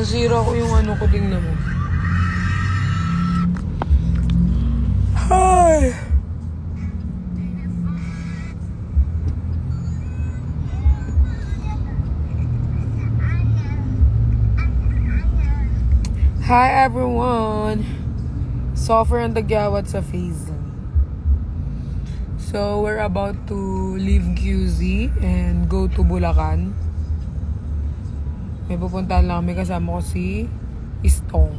Nasira ko yung ano ko, tingnan mo. Hi! Hi everyone! Suffer ang tagyawat sa face. So, we're about to leave QZ and go to Bulacan. May pupuntahan lang kami, kasama ko si Istong.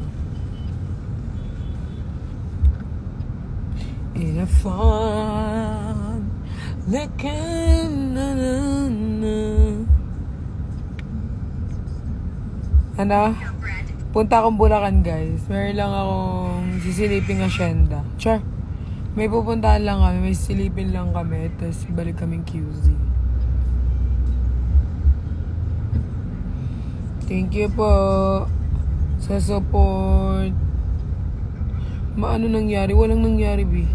In a fun, ano? Punta akong Bulacan, guys. Meron lang akong sisiliping asyenda. Char. May pupuntahan lang kami. May silipin lang kami. Tapos balik kaming QZ. Thank you po sa support. Ano nangyari? Walang nangyari, B.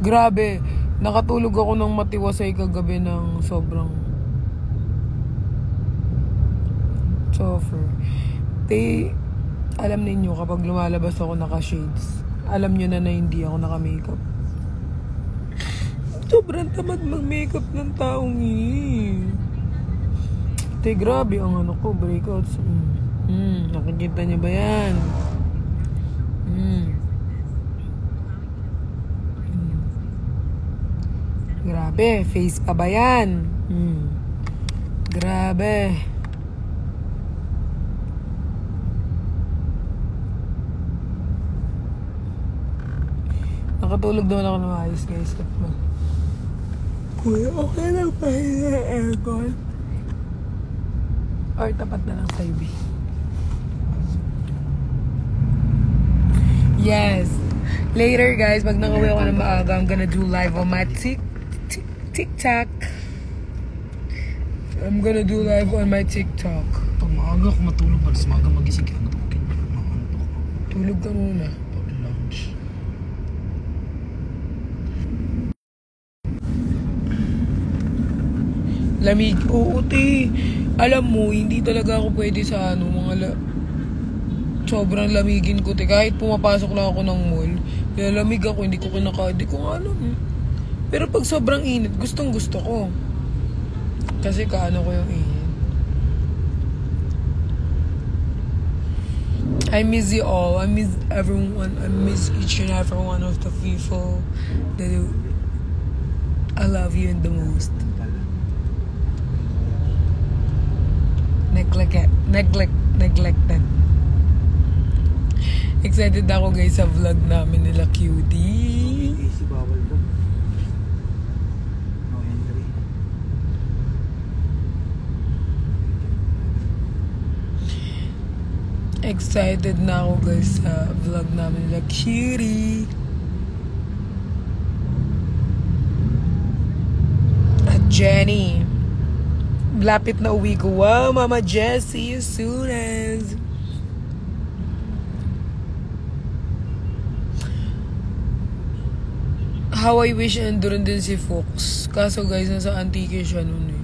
Grabe. Nakatulog ako ng matiwasay kagabi ng sobrang suffer. Alam ninyo, kapag lumalabas ako naka-shades, alam nyo na hindi ako naka-makeup. Sobrang tamad mag-makeup ng taong grabe ang ano ko, breakouts. Nakikita nyo ba yan? Grabe, face pa ba yan? Grabe. Nakatulog naman ako ng ayos, guys. Kuya, okay lang pa yung aircon? Or tapat na lang sa UV? Yes. Later, guys, pag nakauwi ako ng maaga, I'm gonna do live on my TikTok. I'm gonna do live on my TikTok. Pag maaga ako matulog, mas maaga magising ka matulogin. Tulog ka muna. Pag-lunch. Lamig. Oo, te. Alam mo, hindi talaga ako pwede sa sobrang lamigin ko, te. Kahit pumapasok lang ako ng mall, lalamig ako, hindi ko alam. Pero pag sobrang init, gustong gusto ko. Kasi kaano ko yung init. I miss you all. I miss everyone. I miss each and every one of the people that I love you the most. Neglected. Excited ako, guys, sa vlog namin nila QD. Easy bawal po. No entry. Excited na ako, guys, sa vlog namin nila QD. At Jenny. Lapit na uwi ko. Wow, Mama Jess, see you soon. How I wish andun din si Fox. Kaso, guys, nasa Antique siya nun eh.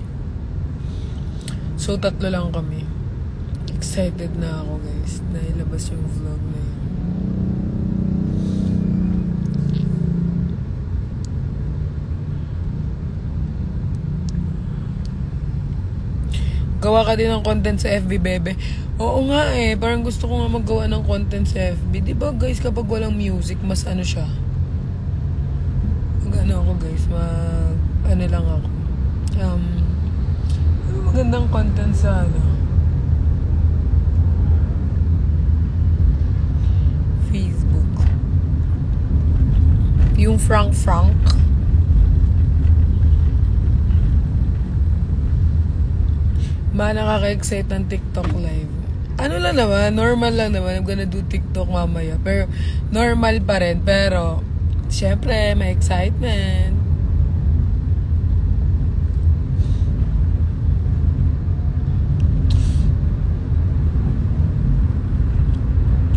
So, 3 lang kami. Excited na ako, guys, na ilabas yung vlog na yun. Gawa ka din ng content sa FB, bebe. Oo nga eh. Parang gusto ko nga maggawa ng content sa FB. Diba, guys, kapag walang music, mas ano siya. Mag-ano ako, guys. Ano lang ako. Magandang content sa Facebook. Yung Frank. Nakaka-excite ng TikTok live. Ano lang naman, normal lang naman. I'm gonna do TikTok mamaya. Pero, normal pa rin. Pero, syempre, may excitement.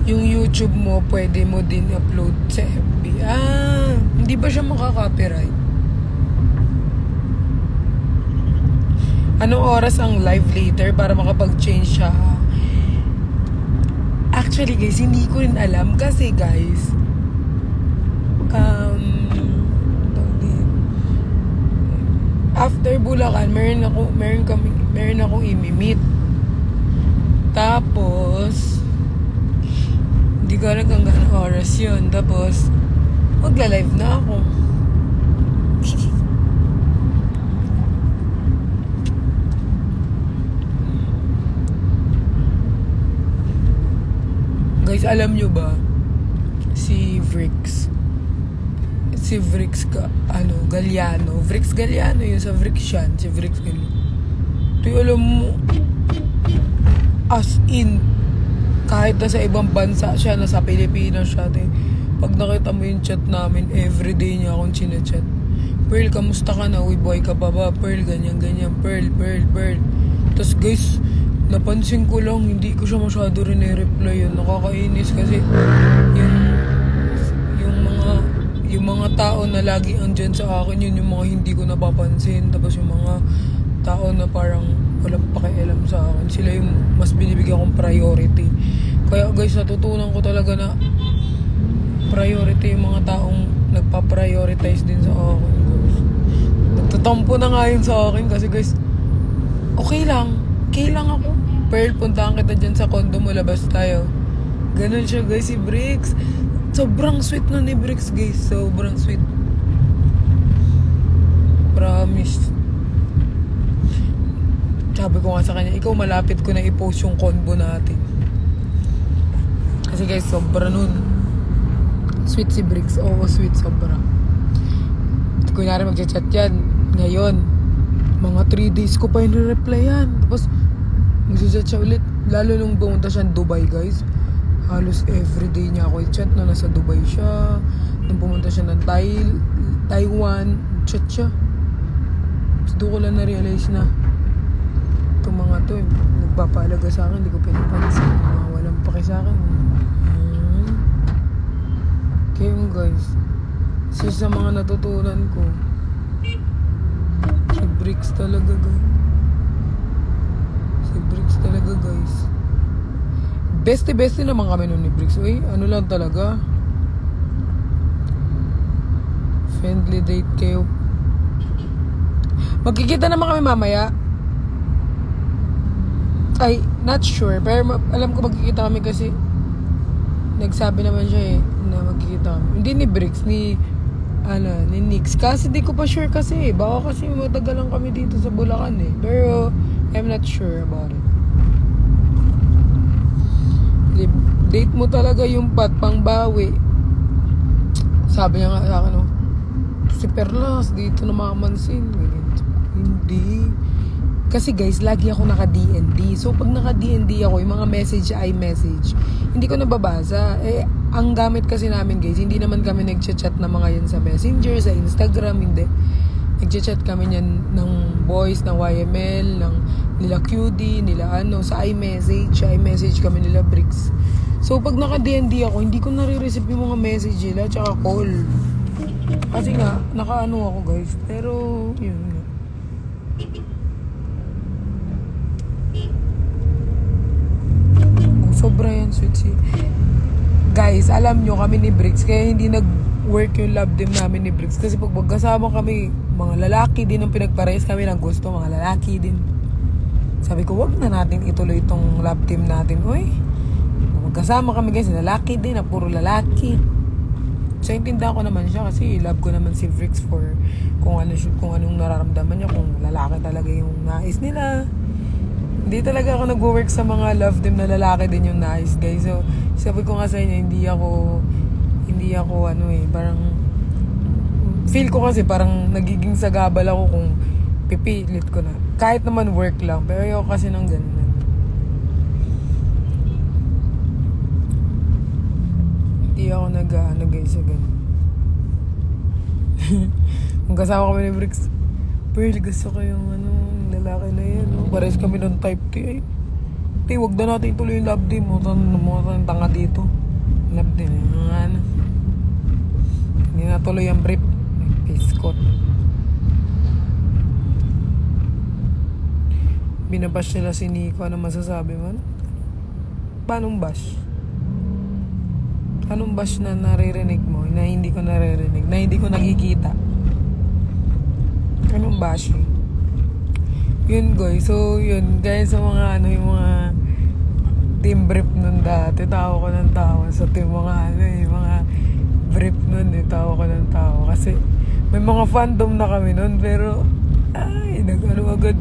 Yung YouTube mo, pwede mo din upload sa FB. Hindi ba siya makaka-copyright? Anong oras ang live later para makapag-change siya? Actually guys, hindi ko rin alam kasi guys, after Bulacan, meron akong imi-meet. Tapos, hindi ko alam kung gano'ng oras yun. Tapos, magla-live na ako. Guys, alam nyo ba, si Vrix Galliano. Vrix Galliano yun sa Vrix yan. Si Vrix Galliano. Ito alam mo, as in, kahit na sa ibang bansa siya, nasa Pilipinas siya, pag nakita mo yung chat namin, everyday niya akong chinachat. Pearl, kamusta ka na? Uy, boy ka pa ba? Pearl, ganyan. Pearl. Tapos guys, napansin ko lang, hindi ko siya masyado rin i-reply yun. Nakakainis kasi yung mga tao na lagi andyan sa akin, yun yung mga hindi ko napapansin. Tapos yung mga tao na parang walang pakialam sa akin, sila yung mas binibigyan kong priority. Kaya guys, natutunan ko talaga na priority yung mga taong nagpa-prioritize din sa akin. Nagtatampo na nga yun sa akin kasi guys, okay lang ako. Pearl, puntahan kita dyan sa condo mo, labas tayo. Ganun siya guys, si Brix. Sobrang sweet na ni Brix guys, sobrang sweet. Promise. Sabi ko nga sa kanya, ikaw malapit ko na i-post yung combo natin. Kasi guys, sobra nun. Sweet si Brix, oo sweet, sobra. Kunyari mag-chat yan, ngayon, mga 3 days ko pa yung reply yan. Tapos, mag-chat siya ulit. Lalo nung pumunta siya Dubai guys. Halos everyday niya ako i-chat na nasa Dubai siya. Nung pumunta siya ng Taiwan, chat siya. Tapos doon ko lang na-realize na itong mga to, nagpapaalaga sa akin, hindi ko pinapansin. Mga walang paki sa akin. Kaya yung guys, sa mga natutunan ko, si Brix talaga guys. Bestie naman kami nun ni Brix. Uy, ano lang talaga. Friendly date kayo. Magkikita naman kami mamaya. Ay, not sure. Pero alam ko magkikita kami kasi nagsabi naman siya na magkikita kami. Hindi ni Brix, ni Nix. Kasi di ko pa sure kasi. Baka kasi matagal lang kami dito sa Bulacan eh. Pero I'm not sure about it. Date mo talaga yung pang bawi. Sabi niya nga sa akin, si Perlas dito na makamansin. Hindi. Kasi guys, lagi ako naka-DND. So pag naka-DND ako, yung mga message ay message, hindi ko nababasa. Ang gamit kasi namin guys, hindi naman kami nag-chat na mga yan sa Messenger, sa Instagram, hindi. Nag-chat kami yan ng voice, ng YML, ng nila QD, nila sa iMessage kami nila Brix. So, pag naka-DND ako, hindi ko nare-receive yung mga message nila, tsaka call. Kasi nga, ako guys. Pero, yun nga. Sobra yan, sweet. Guys, alam nyo, kami ni Brix, kaya hindi nag-work yung love team namin ni Brix. Kasi pag magkasama kami, mga lalaki din ang pinagparehas kami ng gusto, mga lalaki din. Sabi ko, wag na natin ituloy itong love team natin. Uy, magkasama kami guys, lalaki din, na puro lalaki. So, intindihan ko naman siya kasi love ko naman si Vrix for kung anong nararamdaman niya, kung lalaki talaga yung nais nila. Hindi talaga ako nag-work sa mga love team na lalaki din yung nais, guys. So, sabi ko nga sa inyo, hindi ako parang feel ko kasi parang nagiging sagabal ako kung pipilit ko na. Kahit naman work lang, pero ayoko kasi ng ganun. Hindi ako guys, sa ganun. Kung kasama kami ni Brix, Pearl, gusto ko yung lalaki na yan. Pares kami ng type T. Wag na natin tuloy yung love team. Mga tanga dito. Love team. Hindi na tuloy ang brief. Piskot. Binabash nila si Nico. Ano masasabi mo? Paanong bash? Anong bash na naririnig mo? Na hindi ko naririnig? Na hindi ko nakikita? Anong bash? Yun guys. So yun guys, sa mga ano, yung mga team brief nun dati, tawa ko ng tawa. Sa team mga ano mga brief nun, tawa ko ng tawa. Kasi may mga fandom na kami nun, pero ay, nag-ano agad.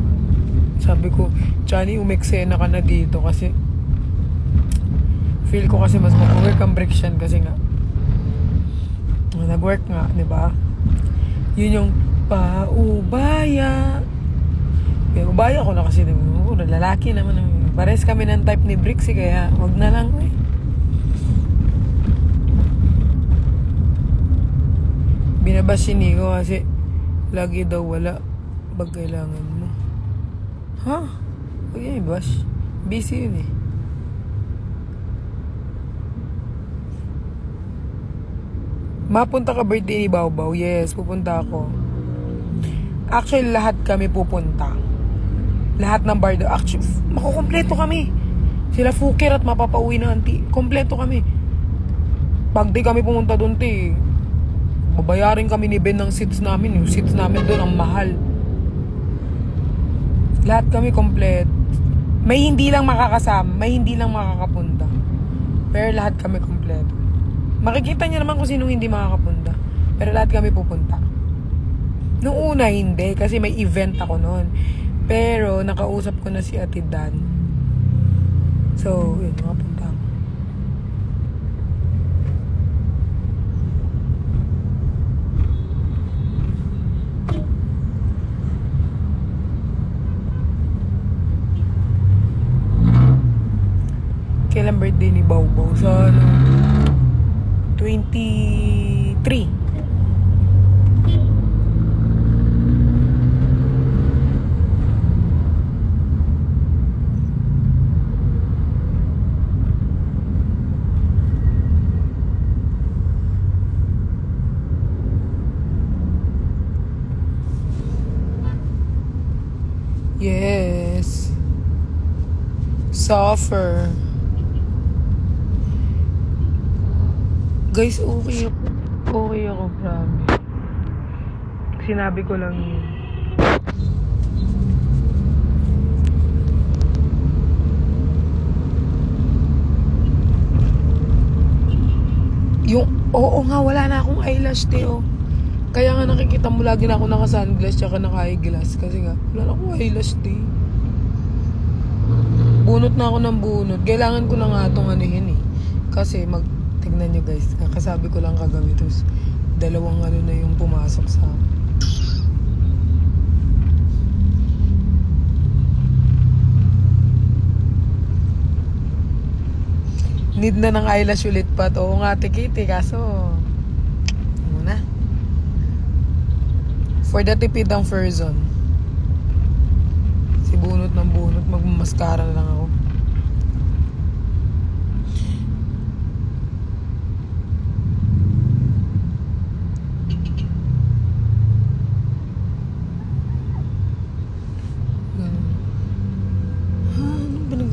Sabi ko, Chani, umeksena ka na dito kasi feel ko kasi mas mag-work ang Brixian kasi nga nag-work nga, di ba? Yun yung paubaya. Pero ubaya ko na kasi lalaki naman. Pares kami ng type ni Brixie, kaya wag na lang eh. Binabas si Nico kasi lagi daw wala pag kailangan mo. Ha? Huwag yan bash. Busy yun eh. Mapunta ka birthday ni Bawbaw? Yes, pupunta ako. Actually, lahat kami pupunta. Lahat ng bardo. Actually, makukompleto kami. Sila Fukir at mapapauwi na auntie. Kompleto kami. Pag di kami pumunta doon, babayarin kami ni Ben ng seats namin. Yung seats namin doon, ang mahal. Lahat kami kompleto. May hindi lang makakasama. May hindi lang makakapunta. Pero lahat kami kompleto. Makikita niya naman kung sinong hindi makakapunta. Pero lahat kami pupunta. Noong una hindi, kasi may event ako noon. Pero nakausap ko na si Ate Dan. So, yun, makapunta ako. Kailan birthday ni Bawbaw? Sa ano? 23. Yes. Suffer. Guys, okay ako. Okay ako, promise. Sinabi ko lang yun. Oo nga, wala na akong eyelash, Teo. Kaya nga nakikita mo lagi na ako naka-sunglass tsaka naka-eyeglass. Kasi nga, wala na akong eyelash, Teo. Bunot na ako ng bunot. Kailangan ko na nga itong anuhin eh. Kasi tignan nyo guys, kakasabi ko lang kagabi, tapos dalawang ano na yung pumasok sa need na ng eyelash ulit pa to. Oo nga, tikiti, kaso muna for the tipidang person, si bunot ng bunot, magmamaskara na lang ako.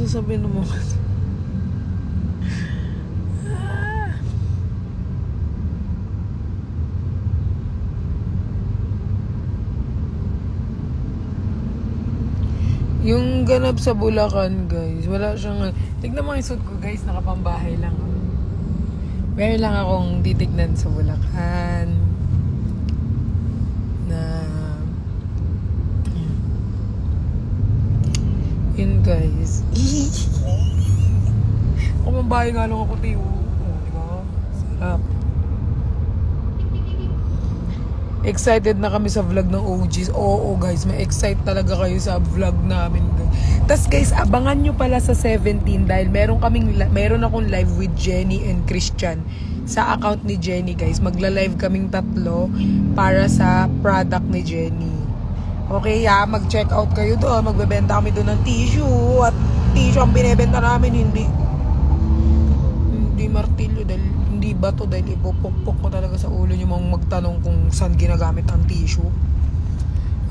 Sabihin mo yung ganap sa Bulacan guys, wala siyang tignan mo yung suit ko guys, nakapambahay lang ako. Meron lang akong titignan sa Bulacan na yun guys. Kumambahay nga lang ako, Tiyo. Diba? Sarap. Excited na kami sa vlog ng OGs. Oo guys, may excite talaga kayo sa vlog namin. Tas guys, abangan nyo pala sa 17 dahil meron akong live with Jenny and Christian sa account ni Jenny guys. Magla-live kaming tatlo para sa product ni Jenny. Okay, mag-check out kayo doon. Magbebenta kami doon ng tissue. At tissue ang binebenta namin, hindi martilyo, dahil hindi bato, dahil ipupukpok ko talaga sa ulo nyo magtanong kung saan ginagamit ang tissue.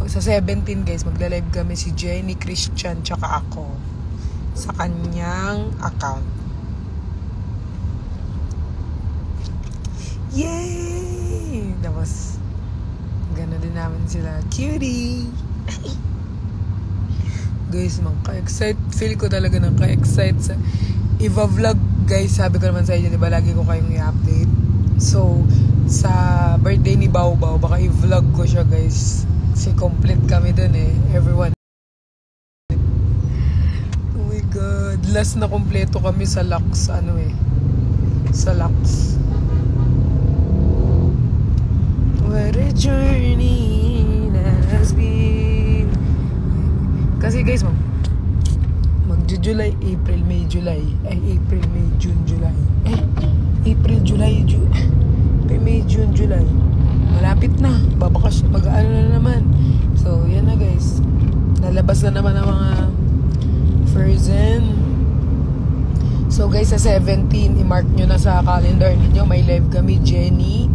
sa 17 guys, magla-live kami si Jenny, Christian, tsaka ako sa kanyang account. Yay! Tapos, gano'n din namin sila. Cutie! Guys, ka-excite. Feel ko talaga ng ka-excite sa Iva-vlog, guys. Sabi ko naman sa inyo, diba, lagi ko kayong i-update. So, sa birthday ni Bao Bao, baka i-vlog ko siya, guys. Kasi complete kami dun eh. Everyone. Oh my God. Last na kompleto kami sa Lux, sa Lux. What a journey has been. Kasi guys, mag-July, April, May, July. April, May, June, July. April, July, May, June, July. Malapit na. Babakas, mag-ano na naman. So, yan na guys. Nalabas na naman ang mga Frozen. So guys, sa 17, i-mark nyo na sa calendar ninyo. May live kami, Jenny,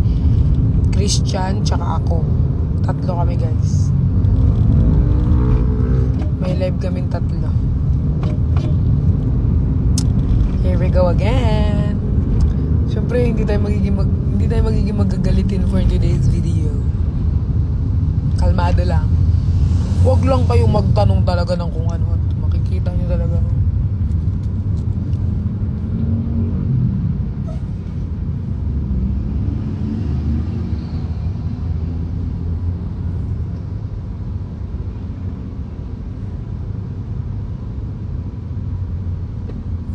Christian, tsaka ako. 3 kami guys. May live kaming 3. Here we go again. Siyempre, hindi tayo magiging magagalitin for today's video. Kalmado lang. Huwag lang kayong magtanong talaga ng kung ano. Makikita nyo talaga.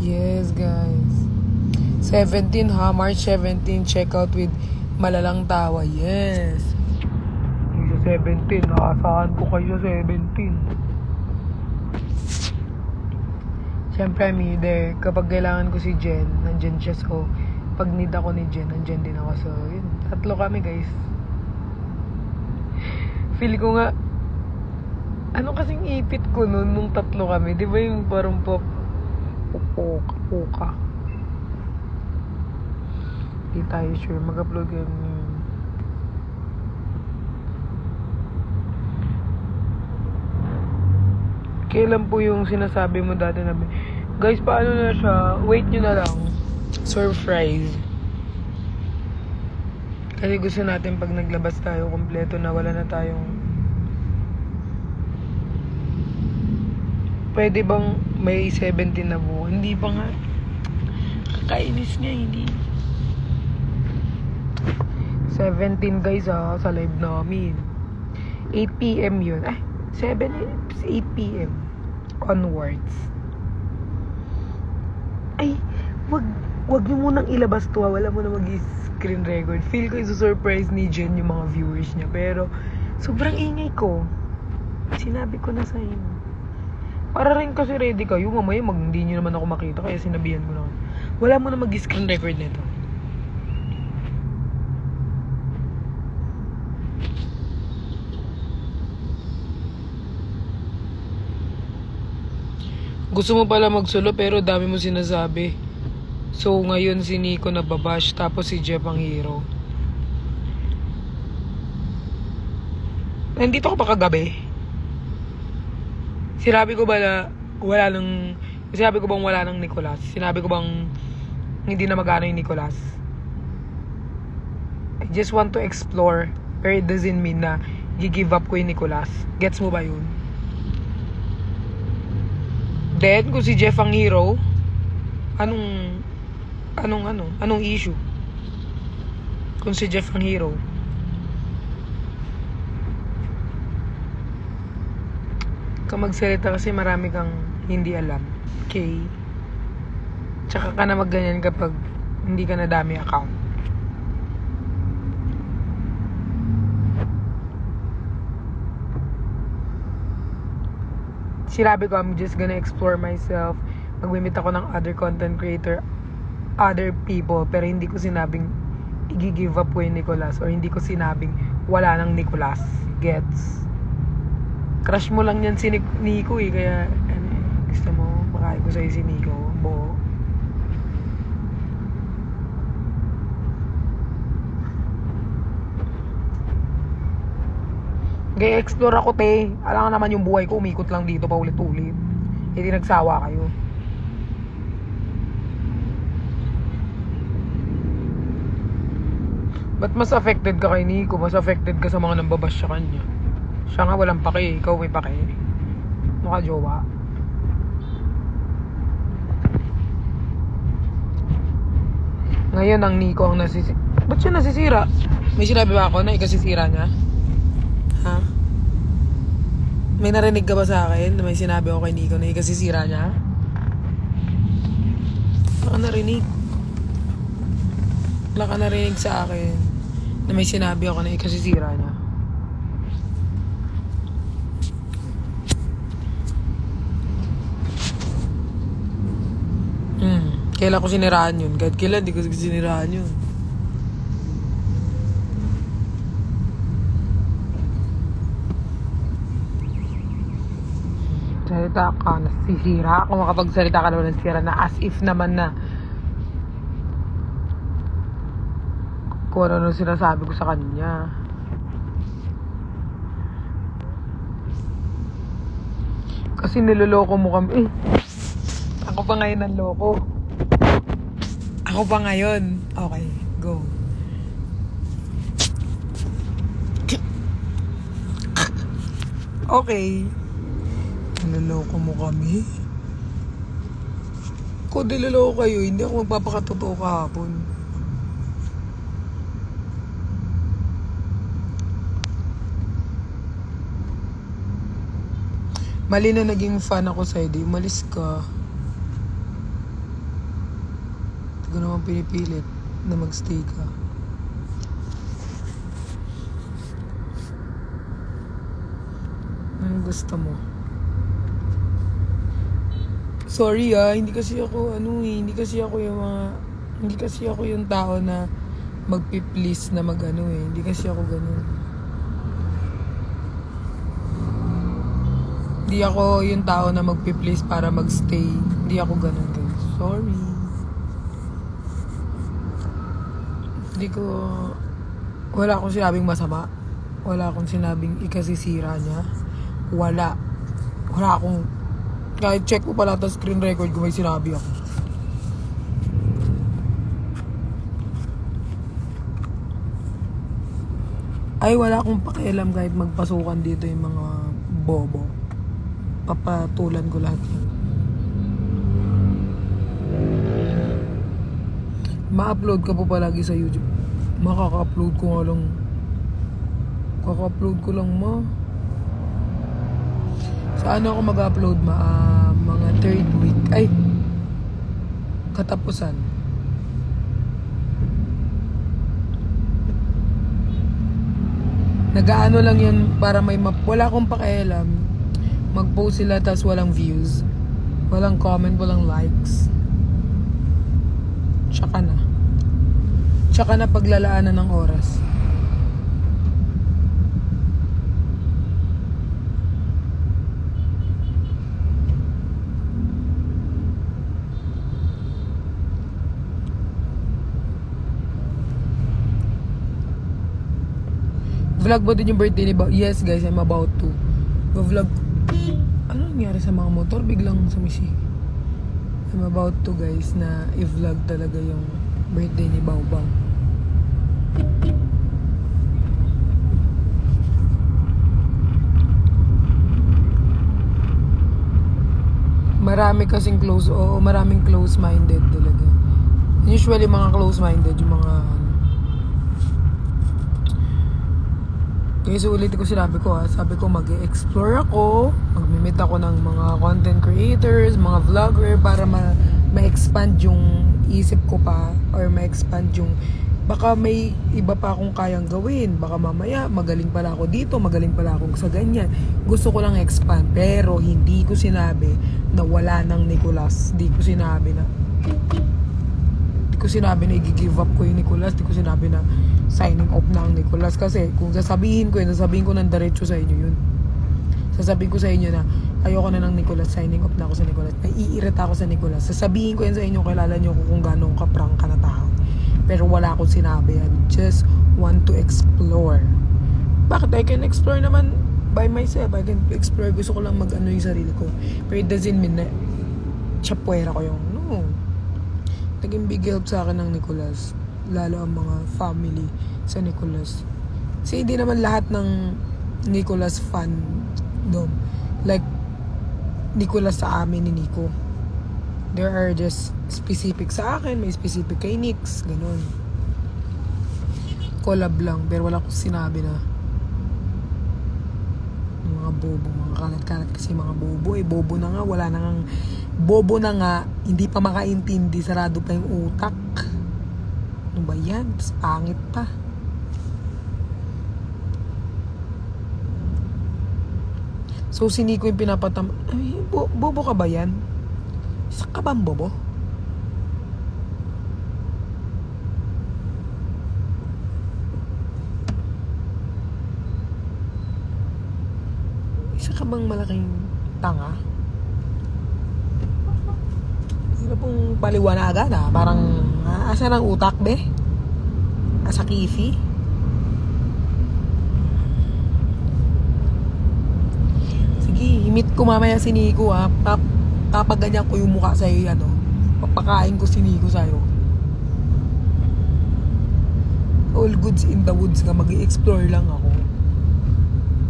Yes, guys. 17 ha, March 17, check out with Malalang Tawa. Yes. Yung sa 17, nakasahan ko kayo sa 17. Siyempre, I'm there. Kapag kailangan ko si Jen, nandyan siya. So, pag need ako ni Jen, nandyan din ako. So, yun. 3 kami, guys. Feel ko nga, ano kasing ipit ko nun, nung 3 kami. Di ba yung parang puka. Di tayo sure. Mag-upload kayo. Kailan po yung sinasabi mo dati na, guys, paano na siya? Wait nyo na lang. Surprise. Kasi gusto natin pag naglabas tayo, kompleto na, wala na tayong... Pwede bang may 17 na buo? Hindi pa nga. Kakainis nga, hindi. 17 guys sa live namin. 8 PM yun. 8 PM onwards. Wag niyo munang ilabas to. Wala mo na mag-screen record. Feel ko iso-surprise ni Jen yung mga viewers niya. Pero sobrang ingay ko. Sinabi ko na sa inyo. Para rin kasi ready kayo. Mamaya hindi nyo naman ako makita. Kaya sinabihan ko na. Wala mo na mag-screen record nito. Gusto mo pala magsulo pero dami mo sinasabi. So ngayon si Nico nababash tapos si Jeff ang hero. Nandito ko pa kagabi. Sinabi ko bang wala ng Nicolas? Sinabi ko bang hindi na magana yung Nicolas? I just want to explore pero it doesn't mean na gi-give up ko yung Nicolas. Gets mo ba yun? Then, kung si Jeff ang hero, anong issue? Kung si Jeff ang hero. Kung magsalita kasi marami kang hindi alam. Okay? Tsaka ka na magganyan kapag hindi ka na dami account. Sinabi ko, I'm just gonna explore myself. Magmimit ako ng other content creator, other people. Pero hindi ko sinabing i-give up ko yung Nicolas. Or hindi ko sinabing wala nang Nicolas. Gets? Crush mo lang yan si Nico eh. Kaya, gusto mo, makain ko sa'yo si Nico. Bo. Mag-e-explore ako, te. Alam naman yung buhay ko, umikot lang dito pa ulit-ulit. Hindi nagsawa kayo. Ba't mas affected ka kay Nico? Mas affected ka sa mga nambabash sa kanya. Siya nga walang pake, ikaw may pake. Mukha jowa. Ngayon ang Nico ang nasisira. Ba't siya nasisira? May sinabi ba ako na ikasisira niya? Ha? May narinig ka ba sa akin na may sinabi ako kay Nico na ikasisira niya? Wala ka narinig. Wala ka narinig sa akin na may sinabi ako na ikasisira niya. Kailan ko siniraan yun? Kahit kailan di ko siniraan yun. Salita ka, nasisira. Kung makapagsalita ka naman ng sira na as if naman na kung ano sinasabi ko sa kanya. Kasi niloloko mo kami. Ako pa ngayon ang loko. Ako pa ngayon. Okay, go. Okay. Niloloko mo kami? Kung niloloko kayo, hindi ako magpapakatotoo kahapon. Mali na naging fan ako sa'yo, di umalis ka. Hindi ko naman pinipilit na magstay ka. Anong gusto mo? Sorry hindi kasi ako hindi kasi ako yung tao na magpi-please na hindi kasi ako ganun. Hindi ako yung tao na magpi-please para magstay. Hindi ako ganun, guys. Sorry. Wala akong sinabing masama. Wala akong sinabing ikasisira niya. Wala akong, kahit check ko pala ito screen record kung may sinabi ako. Ay, wala akong pakialam kahit magpasukan dito yung mga bobo. Papatulan ko lahat yun. Ma-upload ka po palagi sa YouTube. Makaka-upload ko nga lang. Kaka-upload ko lang, ma. Saan ako mag-upload, ma? Mga third week. Ay! Katapusan. Nag-aano lang yun para may wala akong pakialam. Mag-post sila tas walang views. Walang comment, walang likes. Tsaka na paglalaanan ng oras. Vlog ba din yung birthday ni Bao? Yes guys, I'm about to. Vlog. Ano nangyari sa mga motor? Biglang sumisig. I'm about to guys na i-vlog talaga yung birthday ni Bao Bao. Marami kasing maraming close-minded talaga. Usually mga close-minded yung mga kaya ulit ko sabi ko mag-explore ako, mag-meet ako ng mga content creators, mga vlogger para ma-expand yung isip ko pa or ma-expand yung baka may iba pa akong kayang gawin, baka mamaya magaling pala ako dito, magaling pala ako sa ganyan. Gusto ko lang expand pero hindi ko sinabi na wala ng Nicolas. Hindi ko sinabi na i-give up ko yung Nicolas. Di ko sinabi na signing off na ang Nicolas. Kasi kung sasabihin ko ng diretso sa inyo yun. Sasabihin ko sa inyo na ayoko na ng Nicolas, signing off na ako sa Nicolas. Naiirita ako sa Nicolas. Sasabihin ko yan sa inyo, kilala nyo kung gano'ng kaprang ka na tao. Pero wala akong sinabi. I just want to explore. Bakit? I can explore naman by myself. I can explore. Gusto ko lang mag-ano yung sarili ko. Pero it doesn't mean na chapwera ko yung, no. Naging big help sa akin ng Nicolas. Lalo ang mga family sa Nicolas. Kasi hindi naman lahat ng Nicolas fan, no. Like, Nicolas sa amin ni Nico. There are just specific sa akin, may specific kay Nix, ganun. Collab lang, pero wala akong sinabi na mga bobo, mga kalat-kalat kasi mga bobo. Bobo na nga, wala na nga. Bobo na nga, hindi pa makaintindi, sarado pa yung utak. Ano ba yan? Tapos pangit pa. So, si Nico yung pinapatam... Ay, bobo ka ba yan? Isa ka bang bobo? Isa ka bang malaking tanga? Sino pong paliwanagan ah? Parang, asa ng utak be? Asa kifi? Sige, imit ko mamaya si Nico ah. Kapag ganyan ko yung mukha sa'yo, ano, papakain ko si Nico sa'yo. All goods in the woods nga, mag-i-explore lang ako.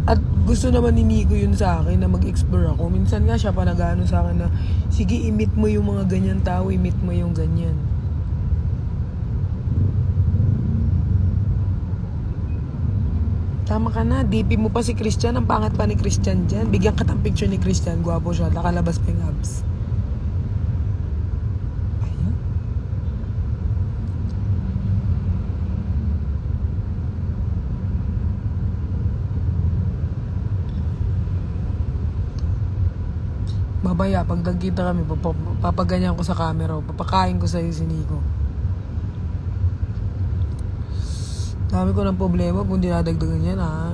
At gusto naman ni Nico yun sa akin na mag-explore ako. Minsan nga siya pa nag-ano sa akin na, sige, imit mo yung mga ganyan tao, imit mo yung ganyan. Tama ka na, DP mo pa si Christian, ang pangat pa ni Christian dyan. Bigyan ka ng picture ni Christian, guwapo siya, nakalabas pa yung abs. Ayun. Babaya, pag nagkita kami, papaganyan ko sa camera, papakain ko sa'yo si Nico. Dami ko ng problema kung dinadagdagan yan ha.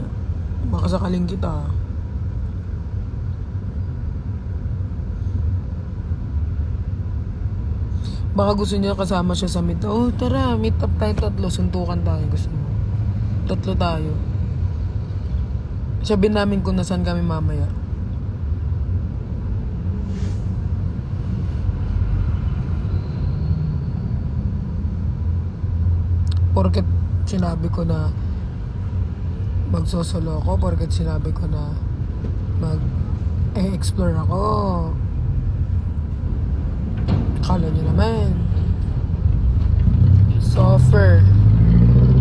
Makasakaling kita. Baka gusto niya kasama siya sa meet. Oh, tara, meet up tayo tatlo. Suntukan tayo. Gusto mo. Tatlo tayo. Sabihin namin kung nasan kami mamaya. Porket sinabi ko na magsosolo ako, porket sinabi ko na mag-explore ako. Kala nyo naman suffer.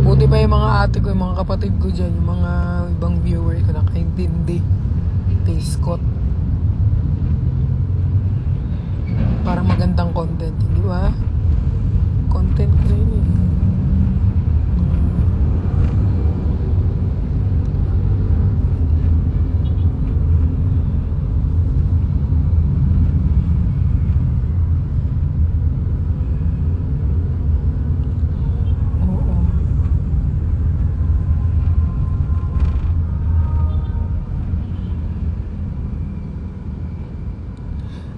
Buti pa yung mga ate ko, yung mga kapatid ko dyan, yung mga ibang viewer ko nakaintindi. Taste-cot. Parang magandang content, di ba? Content ko yun eh.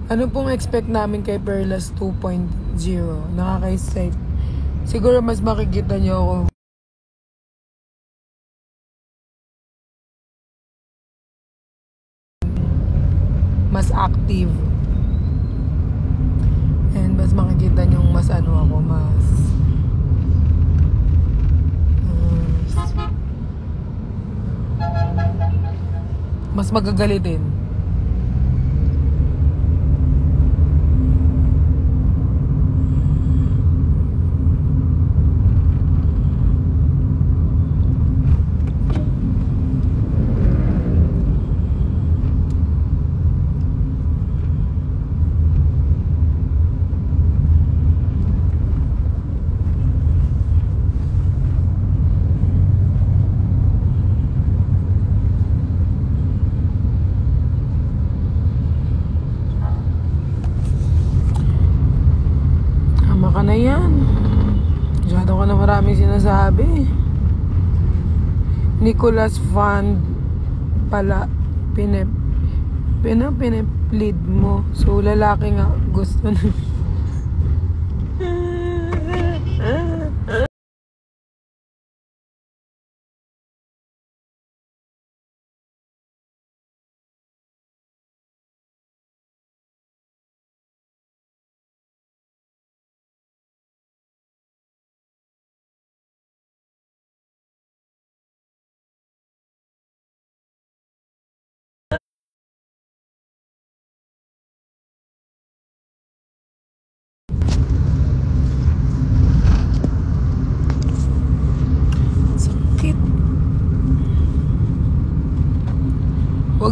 Ano pong expect namin kay Perlas 2.0? Nakaka-excite. Siguro mas makikita nyo ako mas active. And mas makikita nyo mas ano ako, mas magagalitin. Na yan. Masyado ka na maraming sinasabi. Nicolas Fund pala piniplead mo. So lalaki nga gusto na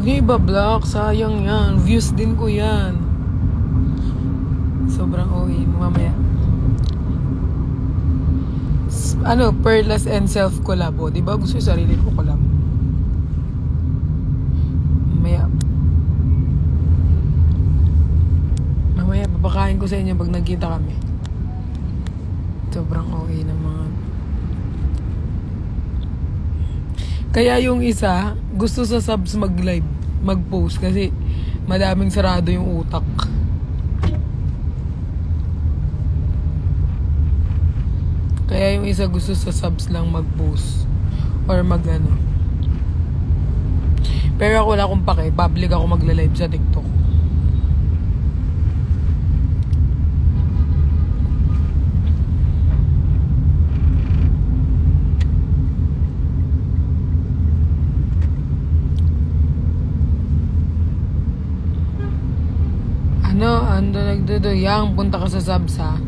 Huwag niyo iba-block. Sayang yan. Views din ko yan. Sobrang OA. Mamaya. Perlas and self collabo. Diba gusto yung sarili ko collab? Mamaya papakain ko sa inyo pag nagkita kami. Sobrang OA ng mga. Kaya yung isa gusto sa subs mag-live, mag-post kasi madaming sarado yung utak. Kaya yung isa gusto sa subs lang mag-post or mag-ano. Pero ako wala akong pake, public ako magla-live sa TikTok. Yang punta ka sa subs ha.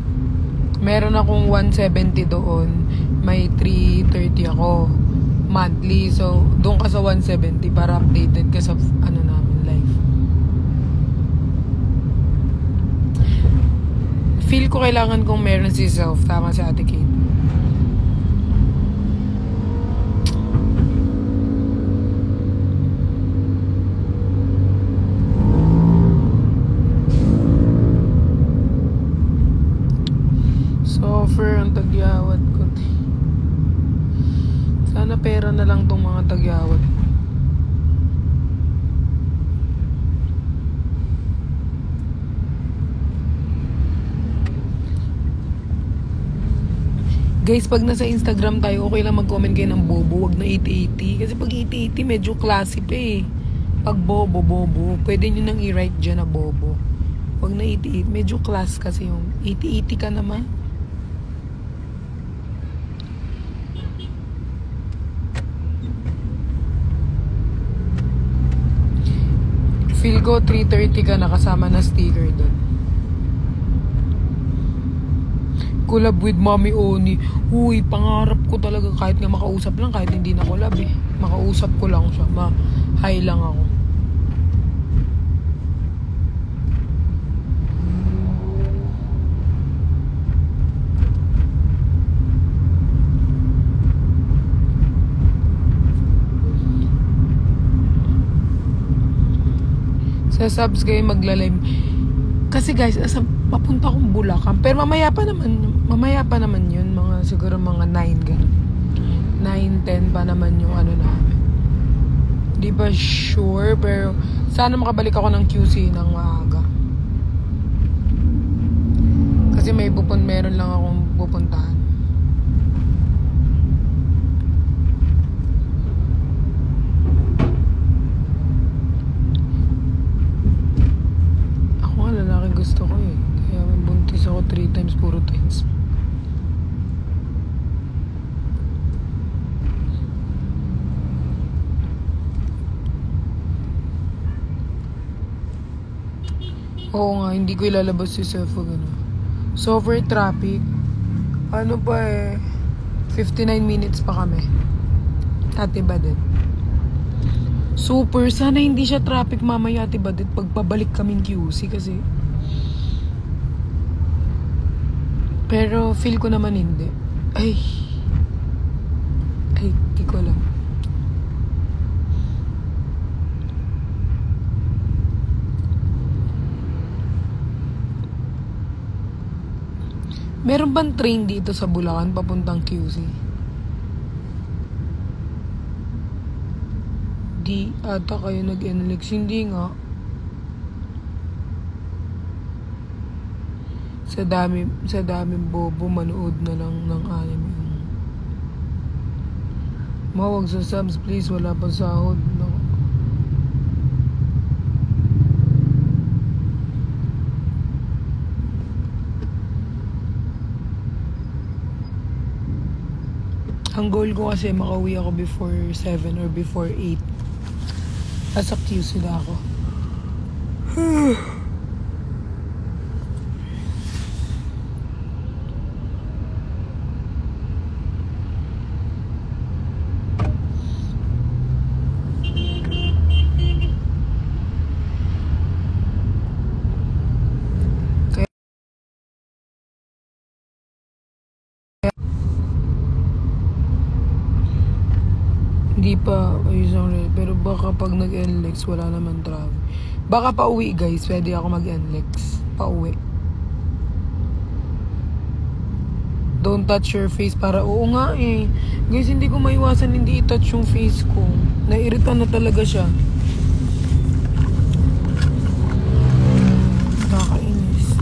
Meron akong 170 doon. May 330 ako monthly. So, doon ka sa 170 para updated ka sa namin live. Feel ko kailangan kong meron si self. Tama si Ate Kate. Offer ang tagyawat ko. Sana pera na lang tong mga tagyawat. Guys, pag nasa Instagram tayo, okay lang mag-comment kayo ng bobo. Wag na 8080. Kasi pag 8080, medyo classy pa eh. Pag bobo, pwede nyo nang i-write dyan na bobo. Wag na 88. Medyo class kasi yung 8080 ka naman. Feel ko 330 ka nakasama na sticker doon. Collab with Mommy Oni. Uy, pangarap ko talaga kahit nga makausap lang, kahit hindi na collab eh. Makausap ko lang siya. Ma-hi lang ako. Sa subs kayo magla-live. Kasi guys, papunta akong Bulacan. Pero mamaya pa naman yun. Siguro mga 9 ganun. 9, 10 pa naman yung namin. Di ba sure, pero sana makabalik ako ng QC ng maaga. Kasi meron lang akong pupuntahan. Gusto ko eh. Kaya buntis ako 3 times, puro times. Oo nga, hindi ko ilalabas si self o gano'n. Software traffic. Ano pa eh. 59 minutes pa kami. Ate Badet. Super. Sana hindi siya traffic mamaya, Ate Badet. Pagpabalik kaming QC kasi. Pero feel ko naman hindi. Ay, di ko alam. Meron bang train dito sa Bulacan papuntang QC? Di ata kayo nag-NLEX. Hindi nga. Sa daming bobo, manood na lang ng anime. Mawag sa subs, please. Wala pang sahod. No. Ang goal ko kasi makauwi ako before 7 or before 8. Nasa QC na ako. Hindi pa ayos ang red. Pero baka pag nag-NLEX, wala naman traffic. Baka pa uwi guys, pwede ako mag-NLEX. Pa uwi. Don't touch your face para oo nga eh. Guys, hindi ko maiwasan hindi i-touch yung face ko. Nairita na talaga siya. Nakakainis.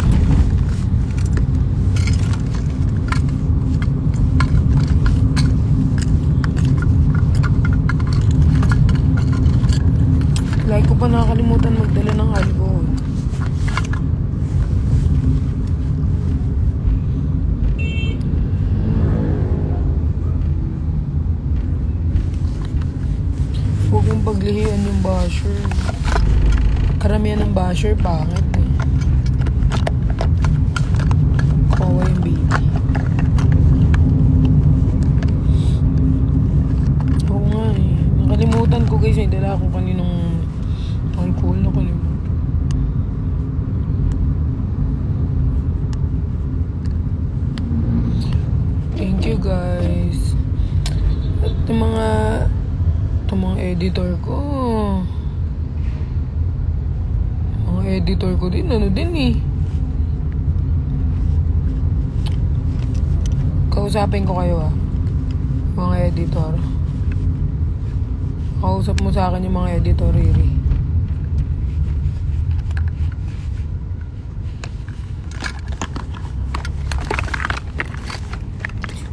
Like ko pa nakakalimutan magdala ng alcohol. Huwag mong paglihian yung basher. Karamihan ng basher, pangit eh. Kawawa yung baby. Oo nga eh. Nakalimutan ko guys, may dala akong kaninong alcohol na kalimutan. Thank you guys. At yung mga editor ko. Mga editor ko din, ano din eh. Kausapin ko kayo mga editor. Kausap mo sa akin yung mga editor, Riri.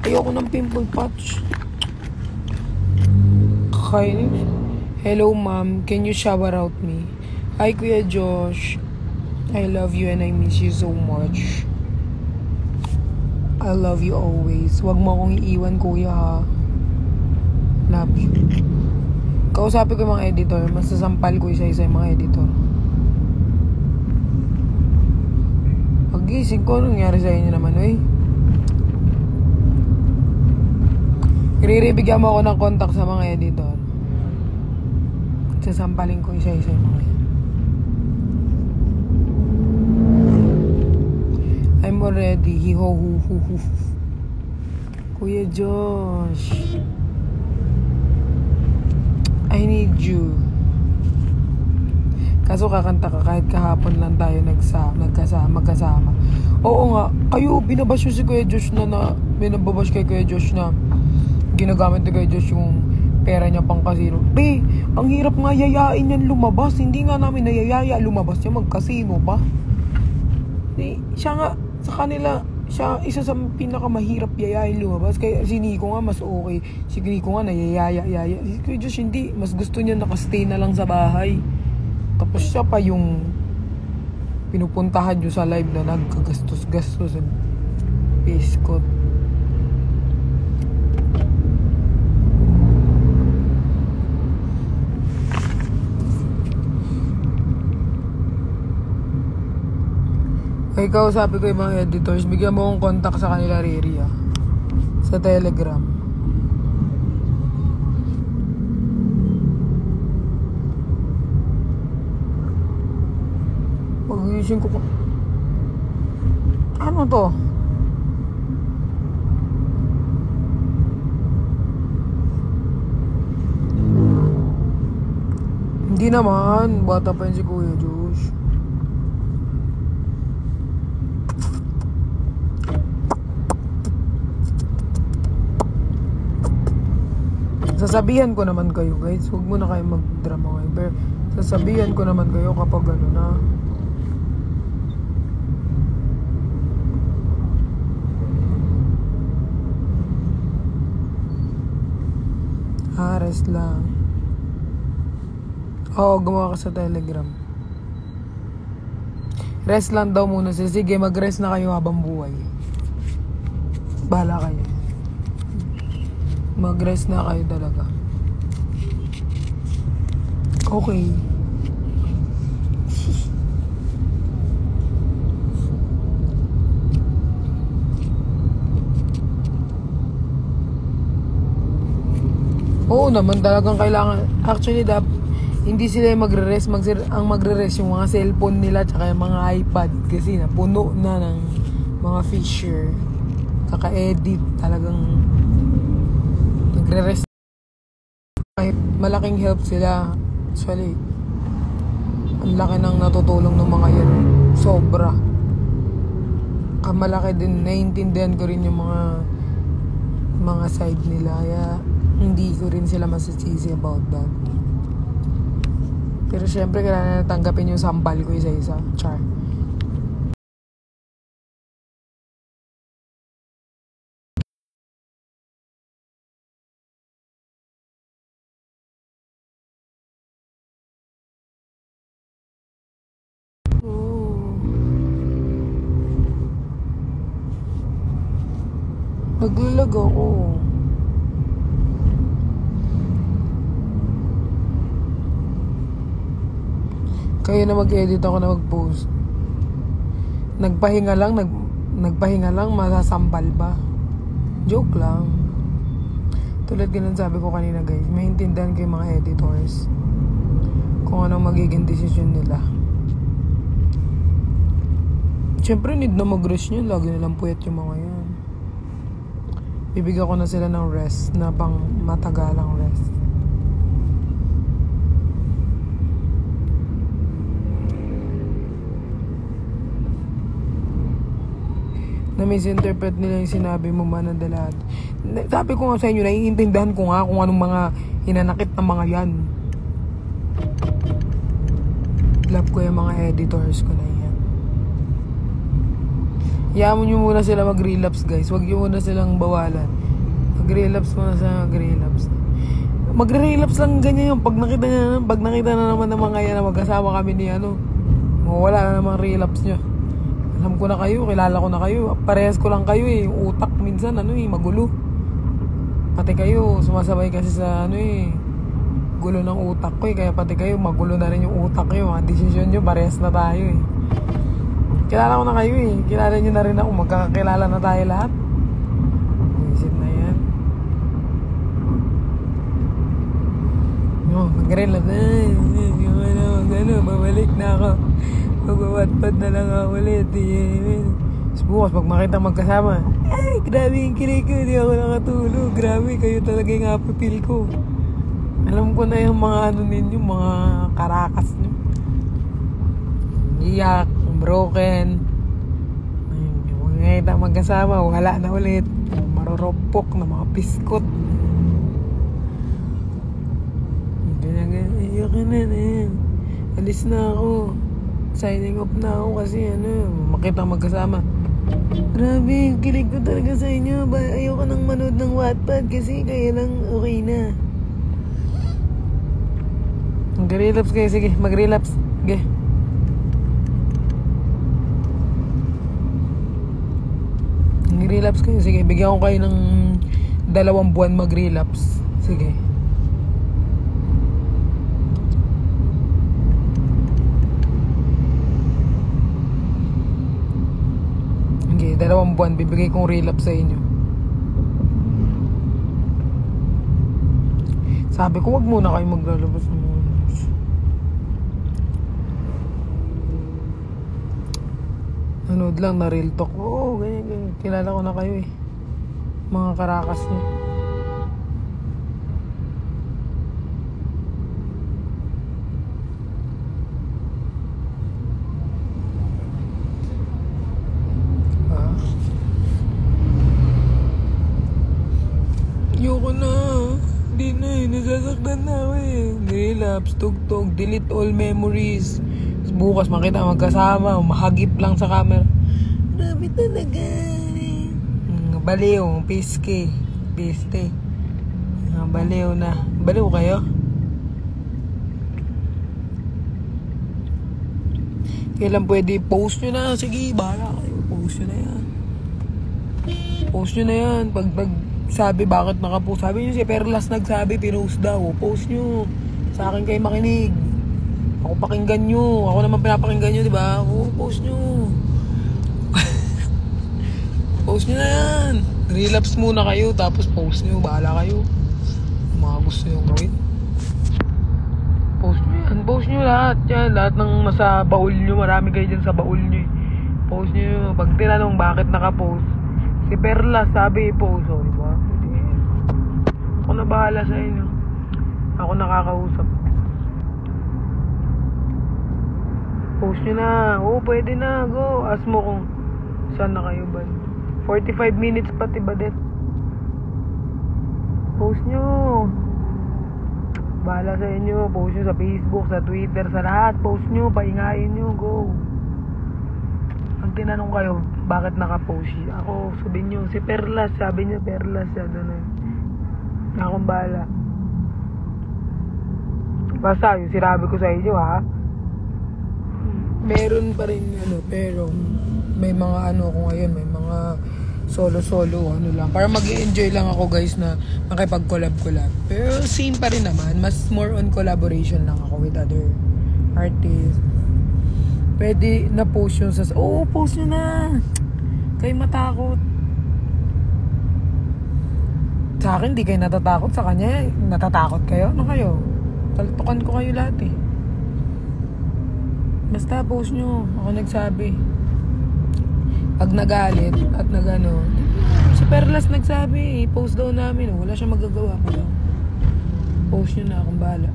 Ayoko ng pimple patch. Kainis. Hello ma'am, can you shower out me? Hi Kuya Josh. I love you and I miss you so much. I love you always. Huwag mo akong iiwan kuya ha. Love you. Kausapin ko yung mga editor. Masasampal ko isa-isa yung mga editor. Pagising ko, anong nangyari sa inyo naman Bigyan mo ako ng contact sa mga editor. Sasampalin ko isa-isa yung mga yan. I'm already. Hiho-hu-hu-hu. Kuya Josh. I need you. Kaso kakanta ka kahit kahapon lang tayo magkasama. Oo nga. Kayo, binabash yung si Kuya Josh binababash kay Kuya Josh na ginagamit ni Kuya Josh yung pera niya pang kasino. Be, ang hirap nga yayain yan lumabas. Hindi nga namin nayayaya lumabas niya magkasino ba? Siya nga, sa kanila, siya isa sa pinakamahirap yayain lumabas. Kaya si Nico nga mas okay. Si Nico nga nayayaya. Si Kuya Josh hindi. Mas gusto niya nakastay na lang sa bahay. Tapos siya pa yung pinupuntahan nyo sa live na nagkagastos-gastos. Biskot. Ikaw, sabi ko yung mga editors, bigyan mo akong contact sa kanila, Riri, sa Telegram. Pag-iising ko. Ano to? Hindi naman. Bata pa yun si Kuya Josh. Sasabihan ko naman kayo guys. Huwag mo na kayo mag-drama ngayon. Sasabihan ko naman kayo kapag ano na. Rest lang. Oo, gumawa ka sa Telegram. Rest lang daw muna. Sige, mag-rest na kayo habang buhay. Bahala kayo. Mag-rest na kayo talaga. Okay. Oo naman, talagang kailangan. Actually, hindi sila magre-rest. Ang magre-rest yung mga cellphone nila tsaka yung mga iPad. Kasi napuno na ng mga feature. Kaka-edit. Talagang nagre-rest Ay, malaking help sila. Actually, ang laki ng natutulong ng mga yan. Sobra. Kamalaki din. Naiintindihan ko rin yung mga side nila. Kaya hindi ko rin sila masisisi about that. Pero syempre, kailangan natanggapin yung sambal ko isa-isa. Char. Naglalag ako. Kaya na mag-edit ako na mag-post. Nagpahinga lang, masasambal ba? Joke lang. Tulad ganun sabi ko kanina guys, maintindihan ko yung mga editors. Kung anong magiging desisyon nila. Siyempre need na mag-rest nyo, lagi nilang puyat yung mga yan. Bibigyan ko na sila ng rest na pang matagalang rest. Na misinterpret nila yung sinabi mo manadalat. Sabi ko nga sa inyo, naiintindihan ko nga kung anong mga hinanakit ng mga yan. Love ko yung mga editors ko na yan. Hayaan nyo muna sila mag-relapse guys. Huwag nyo muna silang bawalan. Mag-relapse muna sila, mag-relapse. Mag-relapse lang ganyan yung pag nakita na naman ng mga yan na magkasama kami ni mawala na naman relapse nyo. Alam ko na kayo, kilala ko na kayo. Parehas ko lang kayo eh. Yung utak minsan magulo. Pati kayo, sumasabay kasi sa gulo ng utak ko eh. Kaya pati kayo, magulo na rin yung utak nyo. Mga desisyon nyo, parehas na tayo eh. Kilala ko na kayo eh. Kilala nyo na rin ako. Magkakakilala na tayo lahat. Isip na yan. Mag-relap na. Babalik na ako. Magwawatpad na lang ako ulit. Tapos bukas pag makita magkasama, ay grabe yung kilig ko. Hindi ako nakatulog. Grabe kayo talaga yung apipil ko. Alam ko na yung mga ninyo, mga karakas nyo. Iyak. Broken. Yung mga magkasama, wala na ulit. Maruropok na mga piskot. Ayoko na. Alis na ako. Signing off na ako kasi makita magkasama. Grabe, kilig ko talaga sa inyo. Ayoko nang manood ng Wattpad kasi kaya lang okay na. Mag-relapse kayo. Sige, mag-relapse. Okay. Mag-relapse kayo. Sige, bigyan ko kayo ng 2 buwan mag-relapse. Sige. Okay, 2 buwan. Bibigay kong relapse sa inyo. Sabi ko, wag muna kayo maglalabas ng nanood lang na real talk. Oo, ganyan. Kilala ko na kayo eh. Mga karakas niyo. Ayoko na. Hindi na eh. Nasasaktan na ako eh. Relapse, tugtog, delete all memories. Bukas makita magkasama, mahagip lang sa camera. Grabe talaga. Baliw, piske, piste. Baliw na. Baliw kayo? Kailan pwede post nyo na? Sige, bahala kayo. Post nyo na yan. Post nyo na yan. Pag sabi bakit nakapost. Sabi nyo si Perlas nagsabi, pinost daw. Post nyo. Sa akin kayo makinig. Ako pakinggan nyo. Ako naman pinapakinggan nyo, diba? Ako, post nyo. Post nyo na yan. Relapse muna kayo, tapos post nyo. Bahala kayo. Mga gusto nyo gawin. Post nyo yan. Post nyo lahat yan. Lahat ng nasa baul nyo. Marami kayo dyan sa baul nyo. Post nyo. Pag tinanong bakit nakapost, si Perla sabi i-post. O, diba? Ako na bahala sa inyo. Ako nakakausap. Post nyo na. Oo, pwede na. Go. Ask mo kung saan na kayo ba. 45 minutes pati ba din? Post nyo. Bahala sa inyo. Post nyo sa Facebook, sa Twitter, sa lahat. Post nyo. Paingayin nyo. Go. Ang tinanong kayo, bakit nakapost siya? Ako, sabihin nyo, si Perlas. Sabi niya, Perlas. Akong bahala. Basta, yung sinabi ko sa inyo, ha? Meron pa rin, pero may mga ko ngayon, may mga solo-solo, lang. Para mag-enjoy lang ako, guys, na makipag-collab. Pero same pa rin naman. Mas more on collaboration lang ako with other artists. Pwede na post yun sa... Oo, post nyo na! Kayo matakot. Sa akin, di kayo natatakot. Sa kanya, natatakot kayo? Ano kayo? Taltukan ko kayo lahat eh. Basta post nyo. Ako nagsabi. Pag nagalit at si Perlas nagsabi, post daw namin. Wala siya magagawa pa daw. Post nyo na, akong bahala.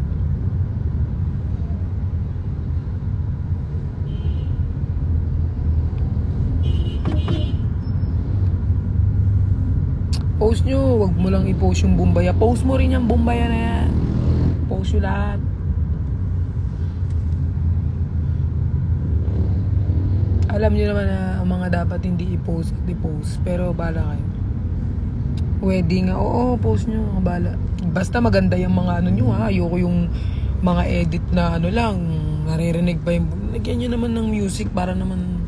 Post nyo, wag mo lang i-post yung Bumbaya. Post mo rin yung Bumbaya na yan. Post nyo lahat. Alam nyo naman na ang mga dapat hindi i-post at i-post. Pero bala kayo. Wedding, oo, post nyo. Bala. Basta maganda yung mga nyo ha. Ayoko yung mga edit na lang. Naririnig pa yung... Lagyan nyo naman ng music para naman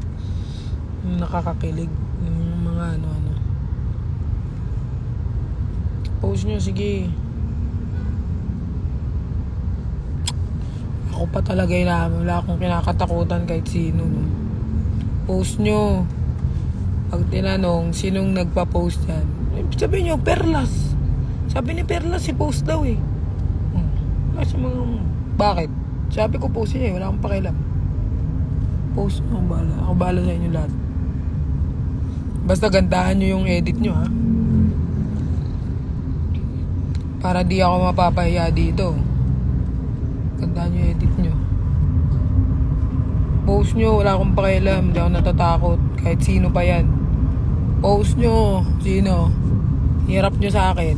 nakakakilig. Yung mga Post nyo, sige. Ako pa talaga wala akong kinakatakutan kahit sino. Post nyo. Pag tinanong, sinong nagpa-post yan? Sabi nyo, Perlas. Sabi ni Perlas, si post daw eh. Kasi bakit? Sabi ko post niya eh, wala akong pakialam. Post nyo, ako bahala sa inyo lahat. Basta gandahan nyo yung edit nyo ha. Para di ako mapapahiya dito. Gandaan nyo edit nyo. Post nyo, wala akong pakialam. Hindi ako natatakot. Kahit sino pa yan. Post nyo. Sino? Hirap nyo sa akin.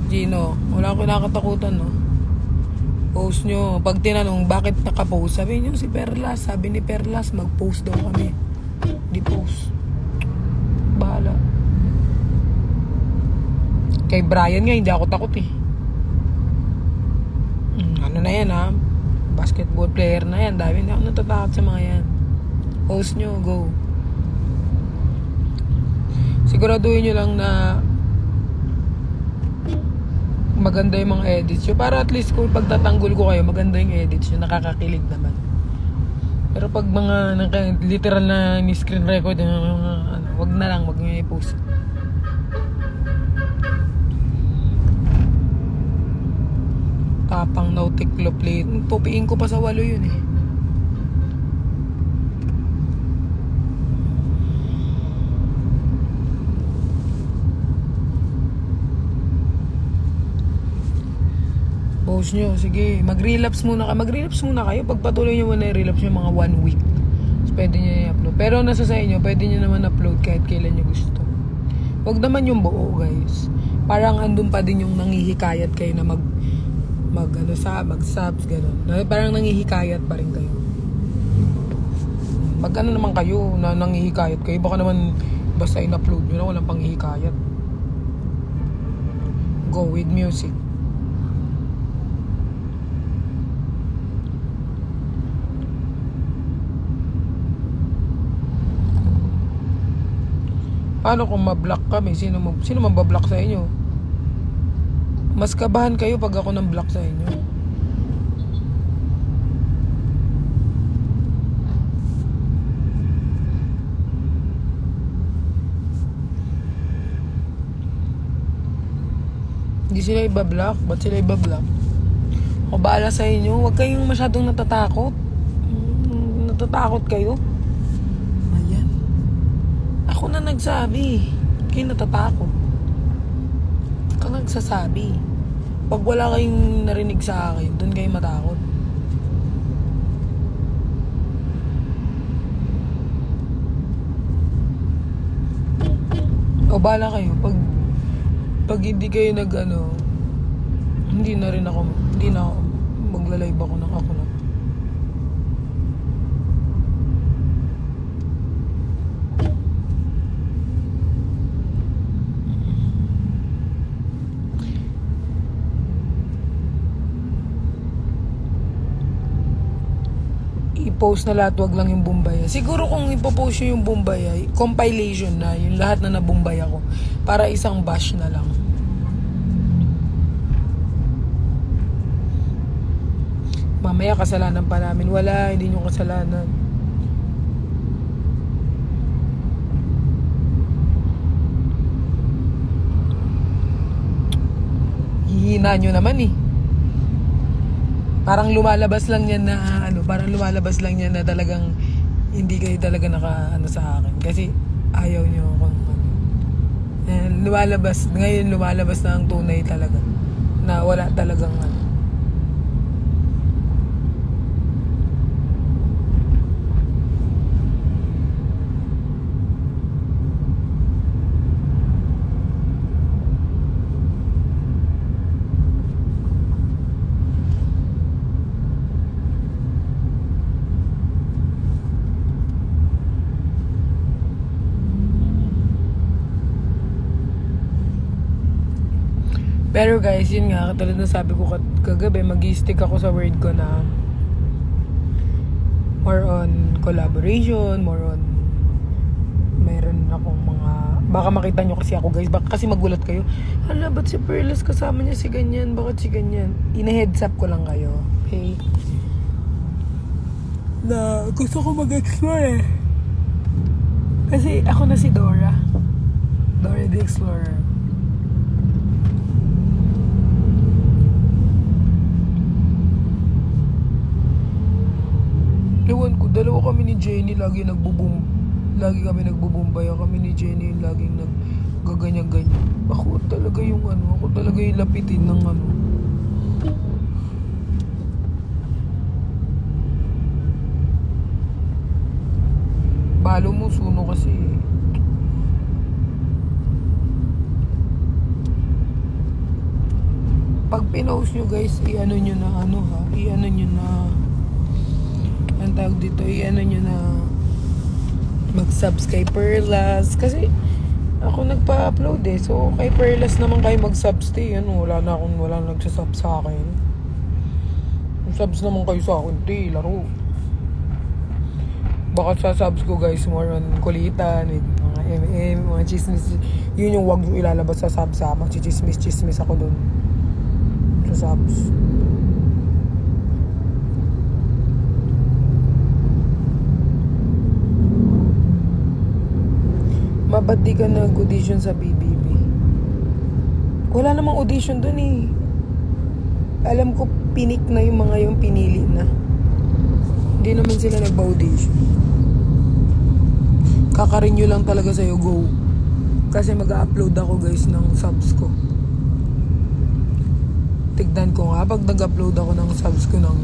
Sino? Wala akong nakatakutan, no? Post nyo. Pag tinanong, bakit nakapost? Sabi nyo, si Perlas. Sabi ni Perlas, mag-post daw kami. Di post. Bahala. Kay Brian nga, hindi ako takot eh. Ano na yan ha? Basketball player na yan. Dami hindi ako natatakot sa mga yan. Post nyo, go. Siguraduhin nyo lang na maganda yung mga edits nyo. Para at least kung pagtatanggol ko kayo, maganda yung edits nyo. Nakakakilig naman. Pero pag mga literal na ni-screen record, wag na lang, wag nyo i-post. Tapang nautiklop plate. Tupiin ko pa sa 8 yun eh. Post nyo, sige. Mag-relapse muna kayo. Mag-relapse muna kayo. Pagpatuloy nyo muna i-relapse yung mga 1 week. So, pwede nyo i-upload. Pero nasa sa inyo, pwede nyo naman upload kahit kailan nyo gusto. Huwag naman yung buo, guys. Parang andun pa din yung nanghihikayat kayo na mag-subs, gano'n. Parang nanghihikayat pa rin kayo. Pag naman kayo na nanghihikayat kayo, baka naman basta in-upload nyo na walang panghihikayat. Go with music. Paano kung ma-block kami? Sino mabablock sa inyo? Mas kabahan kayo pag ako nang block sa inyo. Hindi sila ibablock. Ba't sila ibablock? O bahala sa inyo. Huwag kayong masyadong natatakot. Natatakot kayo? Ayan. Ako na nagsabi. Kayo natatakot. Ka nagsasabi. Pag wala kayong narinig sa akin, doon kayo matakot. O bala kayo, pag hindi kayo hindi na ako magla-live ako ng ako na. I-post na lahat, wag lang yung Bombay. Siguro kung ipopost nyo yung Bombay, compilation na, yung lahat na nabumbay ako. Para isang bash na lang. Mamaya kasalanan pa namin. Wala, hindi nyo kasalanan. Hihina nyo naman eh. Parang lumalabas lang yan na talagang hindi kayo talaga sa akin. Kasi ayaw nyo akong ngayon lumalabas na ang tunay talaga. Na wala talagang Pero guys, yun nga, katulad na sabi ko kagabi, mag-i-stick ako sa word ko na more on collaboration, more on meron akong mga, baka makita nyo kasi ako guys, baka kasi magulat kayo, hala, ba't si Perlas kasama niya si ganyan, bakit si ganyan? Ina-heads up ko lang kayo, okay? Na gusto ko mag-explore eh. Kasi ako na si Dora the Explorer. Ewan ko, dalawa kami ni Jenny, lagi kami nagbubumbaya kami ni Jenny, laging naggaganyan-ganyan. Ako talaga yung lapitin ng balo mo, suno kasi eh. Pag pinost nyo guys, i-ano nyo na ang tawag dito, i-ano nyo na mag-subscribe Perlas. Kasi ako nagpa-upload eh. So kay Perlas naman kayo mag-substay. Wala nagsasub sa akin. Subs naman kayo sa akin, laro. Baka sa subs ko guys, more on kulitan, with mga MM, mga chismis. Yun yung wag nyo ilalabas sa subs ha. Mag-chismis ako dun sa subs. Ba't di ka nag-audition sa BBB? Wala namang audition dun eh. Alam ko pinik na yung mga yung pinili na. Hindi naman sila nagpa-audition. Kaka-renew lang talaga sa'yo, go. Kasi mag-upload ako guys ng subs ko. Tignan ko nga, pag nag-upload ako ng subs ko ng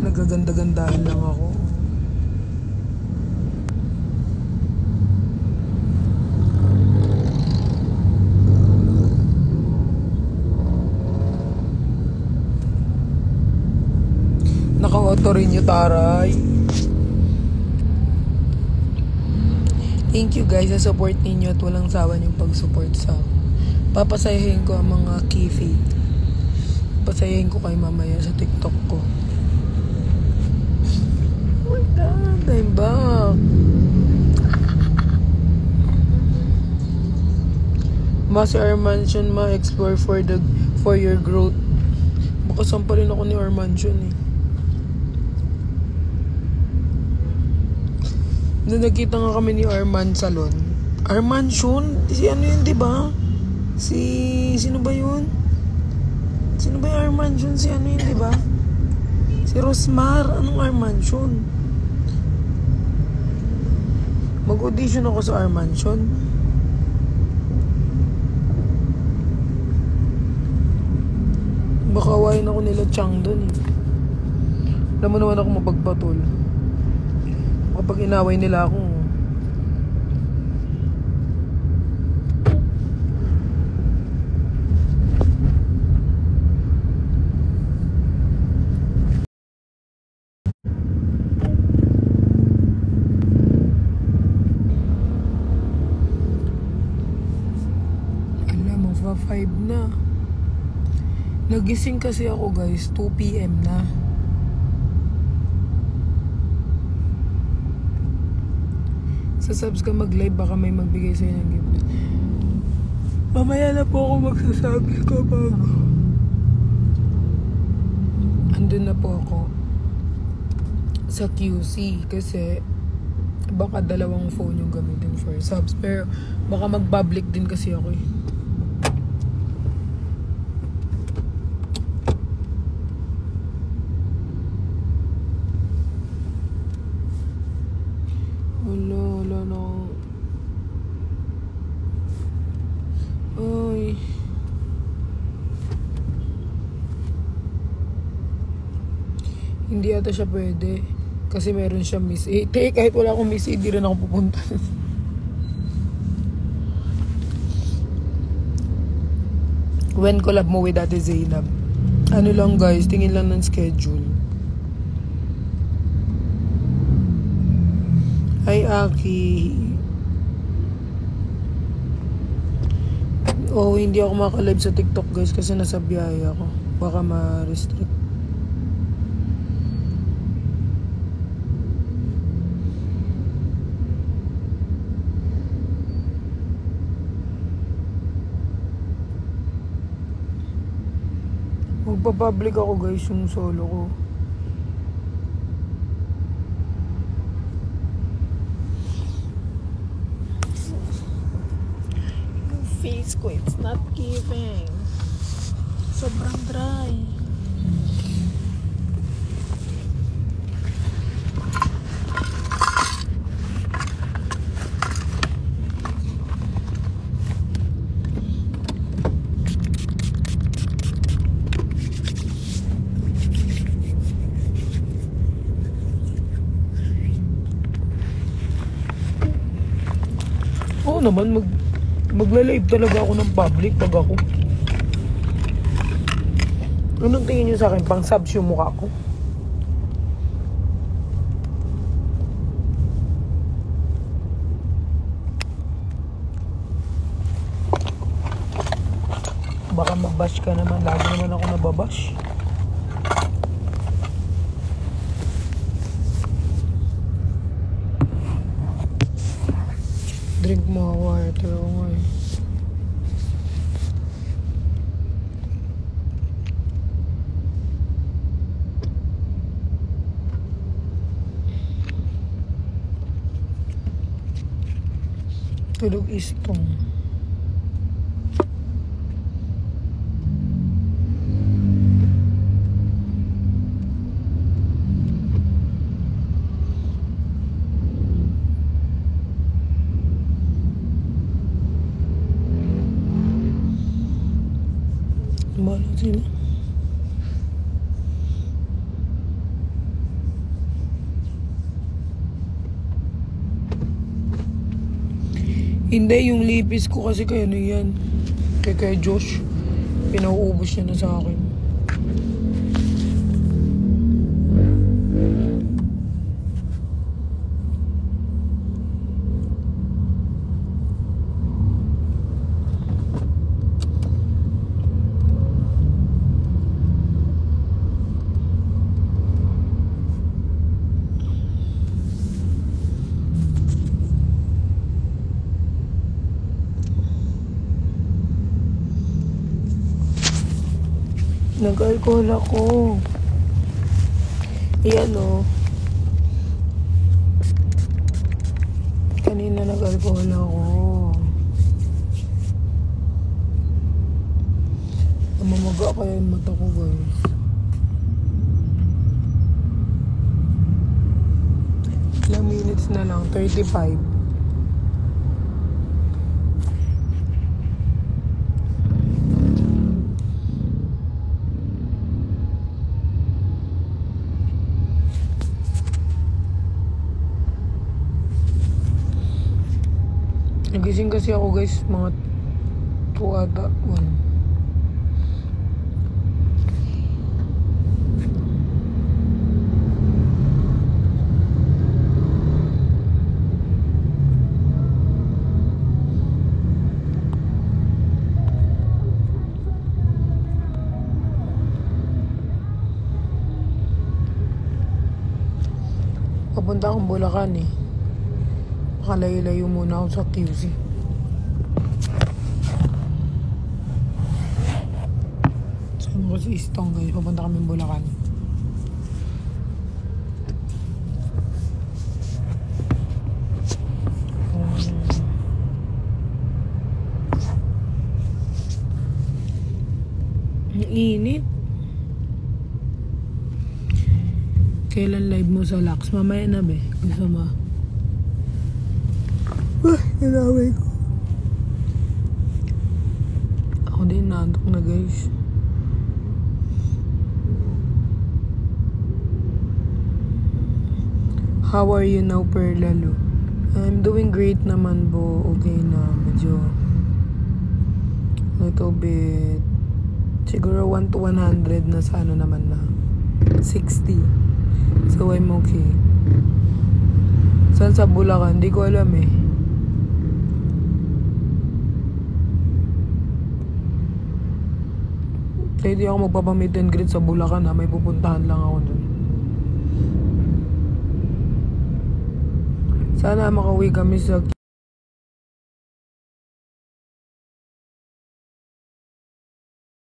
nagaganda-gandahan lang ako. Naka-auto rin yung taray. Thank you guys sa support ninyo at walang sawa yung pag-support sa papasayahin ko ang mga kifi. Pasayahin ko kayo mamaya sa TikTok ko. Oh my God, I'm back. Si Armansion ma-explore for your growth. Baka sampalin ako ni Armansion eh. Nung nakita nga kami ni Arman Salon. Armansion? Si ano yun, diba? Sino ba yun? Sino ba yung Armansion? Si ano yun, diba? Si Rosmar. Anong Armansion? Mag-audition ako sa Armansion. Chang dun eh. Alam mo naman ako mapagpatol. Kapag inaway nila ako, alam mo, 5 na. Nagising kasi ako guys, 2 PM na. Sa subs ka mag-live, baka may magbigay sa'yo ng gift. Mamaya na po ako magsasabi kapag andun na po ako sa QC kasi baka 2 phone yung gamitin for subs. Pero baka mag-public din kasi ako eh. Wala na. Ay. Hindi ata siya pwede. Kasi meron siya miss 8. Kahit wala akong miss 8, di rin ako pupunta. When collab mo with Ate Zainab? Ano lang guys, tingin lang ng schedule. Hi, Aki. Oh, hindi ako makalive sa TikTok guys kasi nasa biyahe ako. Baka ma-restrict. Magpa-public ako guys yung solo ko. Face ko, it's not giving. Sobrang dry. Oo naman, magla-live talaga ako ng public pag ako. Anong tingin nyo sa akin? Pang subs yung mukha ko? Baka mag-bash ka naman. Lagi naman ako nababash. Drink mo water. Oo nga eh. Tulog istong. Bahala sila. Hindi, yung lipis ko kasi kaya ano yan. Kay Josh. Pinauubos niya na sa akin. Nag-alcohol ako. Iyan o. Kanina nag-alcohol ako. Namamaga kaya yung mata ko guys. Ilang minutes na lang? 35. kasi ako guys, mga 2 ata, 1. Papunta akong Bulacan eh. Makalayo-layo muna ako sa QC. Saan ko si Istong guys? Papunta kami Bulacan. Ang init. Kailan live mo sa Lux? Mamaya na be. Gusto mo? Nalaway ko. Ako din naantok na guys. How are you now, Perlalo? I'm doing great naman po. Okay na. Medyo little bit. Siguro 1 to 100 na sa ano naman na. 60. So I'm okay. Saan sa Bulacan? Di ko alam eh. Kaya di ako magpapamit and greet sa Bulacan ha. May pupuntahan lang ako dun. Sana makauwi kami sa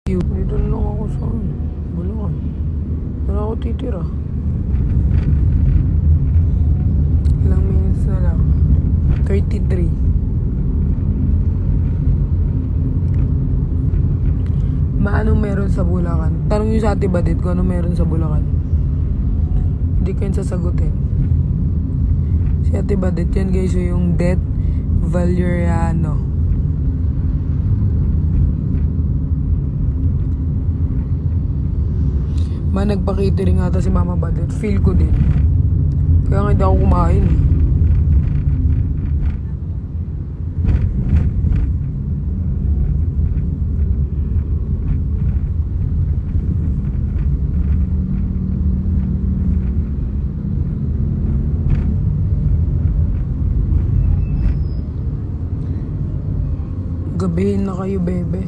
dito na lang ako sa Bulacan. Wala ako titira. Ilang minutes na lang. 33. Maanong meron sa Bulacan? Tanong nyo sa Ate Badit kung ano meron sa Bulacan. Hindi ko yun sasagutin. Si Ate Badit yan guys, yung Det Valeriano. Nagpa-catering ata si Mama Badit. Feel ko din. Kaya nga hindi ako kumain eh. Gabihin na kayo, bebe.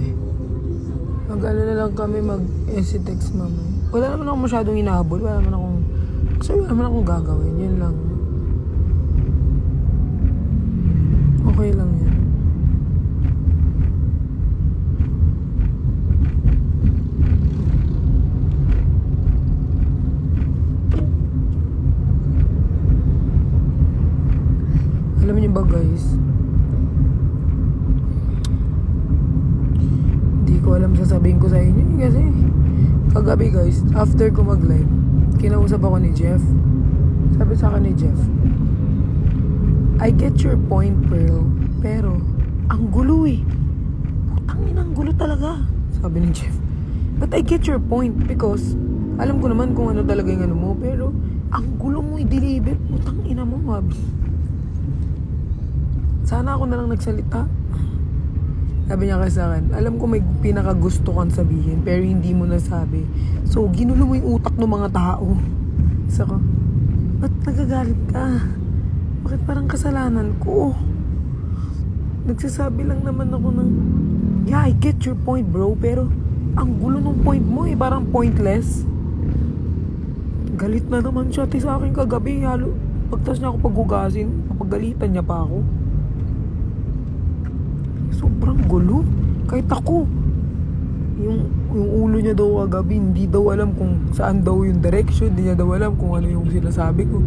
Mag-ano na lang kami mag-text mamaya. Wala naman akong masyadong inahabol. Wala naman akong gagawin. Yun lang. Okay lang yan. Alam niyo ba guys? Hindi ko alam sasabihin ko sa inyo kasi kagabi guys, after ko mag-live, kinausap ako ni Jeff. Sabi sa akin ni Jeff, I get your point, Pearl, pero ang gulo eh. Putangin, ang gulo talaga, sabi ni Jeff. But I get your point because alam ko naman kung ano talaga yung ano mo, pero ang gulo mo i-deliver. Putangin mo, mabs. Sana ako na lang nagsalita. Sabi niya kasi sa akin, alam ko may pinakagusto kang sabihin, pero hindi mo nasabi. So, ginulo mo yung utak ng mga tao. Saka, ba't nagagalit ka? Bakit parang kasalanan ko? Nagsasabi lang naman ako ng, yeah, I get your point, bro, pero ang gulo ng point mo eh, parang pointless. Galit na naman siya sa akin kagabi. Pagtas niya ako paghugasin, papagalitan niya pa ako. Sobrang gulo. Kahit ako, yung ulo niya daw kagabi, hindi daw alam kung saan daw yung direction, hindi niya daw alam kung ano yung sinasabi ko.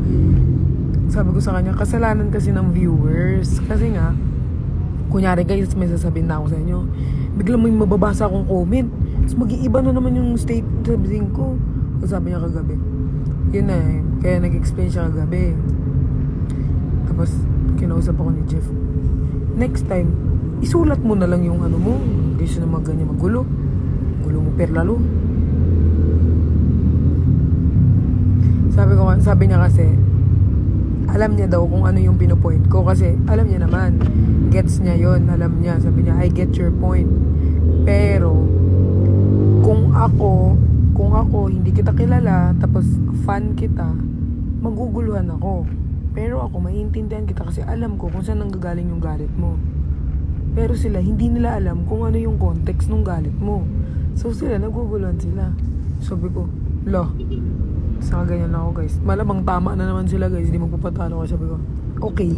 Sabi ko sa kanya, kasalanan kasi ng viewers. Kasi nga, kunyari guys, may sasabihin na ako sa inyo, biglang may mababasa akong comment, tapos mag-iiba na naman yung statement ko. Sabi niya kagabi, yun na eh, kaya nag-explain siya kagabi. Tapos, kinausap ako ni Jeff, next time, isulat mo na lang yung ano mo. Kasi naman ganyan magulo. Gulo mo perlalo. Sabi niya kasi, alam niya daw kung ano yung pinupoint ko. Kasi alam niya naman, gets niya yon, alam niya. Sabi niya, I get your point. Pero, kung ako hindi kita kilala, tapos fan kita, maguguluhan ako. Pero ako, maiintindihan kita kasi alam ko kung saan nanggagaling yung galit mo. Pero sila, hindi nila alam kung ano yung context ng galit mo. So sila, naguguluhan sila. Sabi ko, saka ganyan lang ako, guys. Malamang tama na naman sila, guys. Hindi magpapatalo ko. Sabi ko, okay.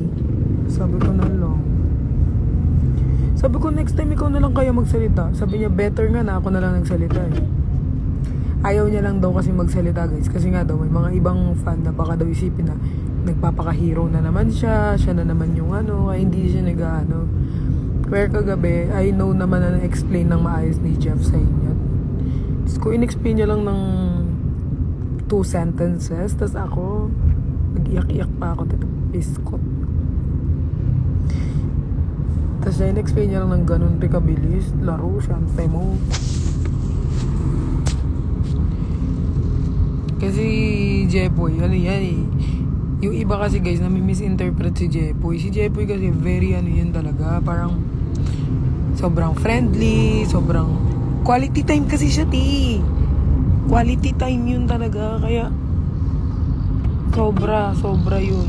Sabi ko na lang. Sabi ko, next time ikaw na lang kaya magsalita. Sabi niya, better nga na ako na lang nagsalita eh. Ayaw niya lang daw kasi magsalita, guys. Kasi nga daw, may mga ibang fan na baka daw isipin na nagpapaka-hero na naman siya na naman yung ano, kaya hindi siya nag-ano. Pero kagabi, I know naman na na-explain ng maayos ni Jeff sa inyo. Tapos ko, in-explain niya lang ng 2 sentences. Tapos ako, nag-iyak-iyak pa ako. Biskot. Tapos in-explain niya lang ng ganun, pikabilis. Laro, syante mo. Kasi Jepoy, ano yan eh. Yung iba kasi guys, nami-misinterpret si Jepoy. Si Jepoy kasi very ano yun talaga. Parang sobrang friendly, sobrang quality time kasi siya quality time yun talaga. Kaya sobra yun.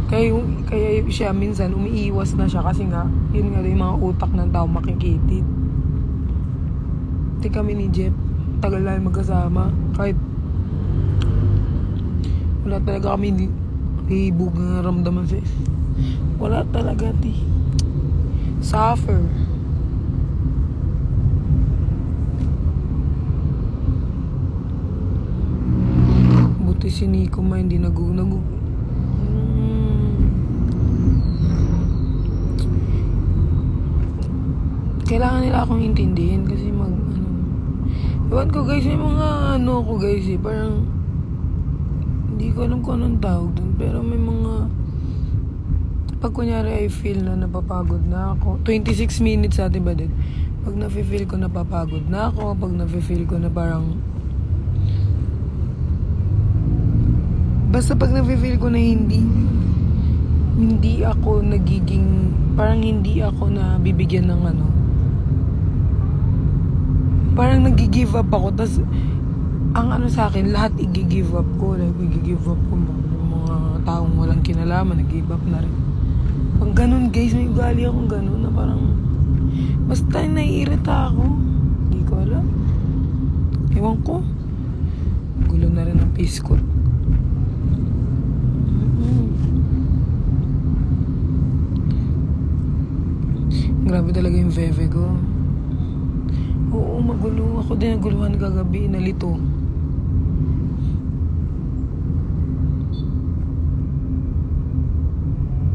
Kaya siya minsan umiiwas na siya kasi nga, yun nga yung mga utak ng tao makikitid. Hindi kami ni Jeff, tagal na magkasama. Kahit wala talaga kami hibog na ramdaman siya. Wala talaga, suffer. Buti si Nico ma hindi kailangan nila akong intindihin kasi ewan ko guys, may mga ko guys parang hindi ko alam kung anong tawag dun, pero may mga pag kunyari I feel na napapagod na ako, 26 minutes sa atin ba din, pag nafe-feel ko napapagod na ako, pag nafe-feel ko na parang basta pag nafe-feel ko na hindi ako nagiging, parang hindi ako na bibigyan ng parang nag-give up ako. Tas ang sa akin, lahat i-give up ko. Like, i-give up ko mga taong walang kinalaman, nag-give up na rin. Pag ganun guys, may ugali akong ganun na parang basta naiirita ako. Hindi ko alam. Ewan ko. Gulo na rin ang piskot. Grabe talaga yung veve ko. Oo, magulo. Ako din naguluhan kagabi. Nalito.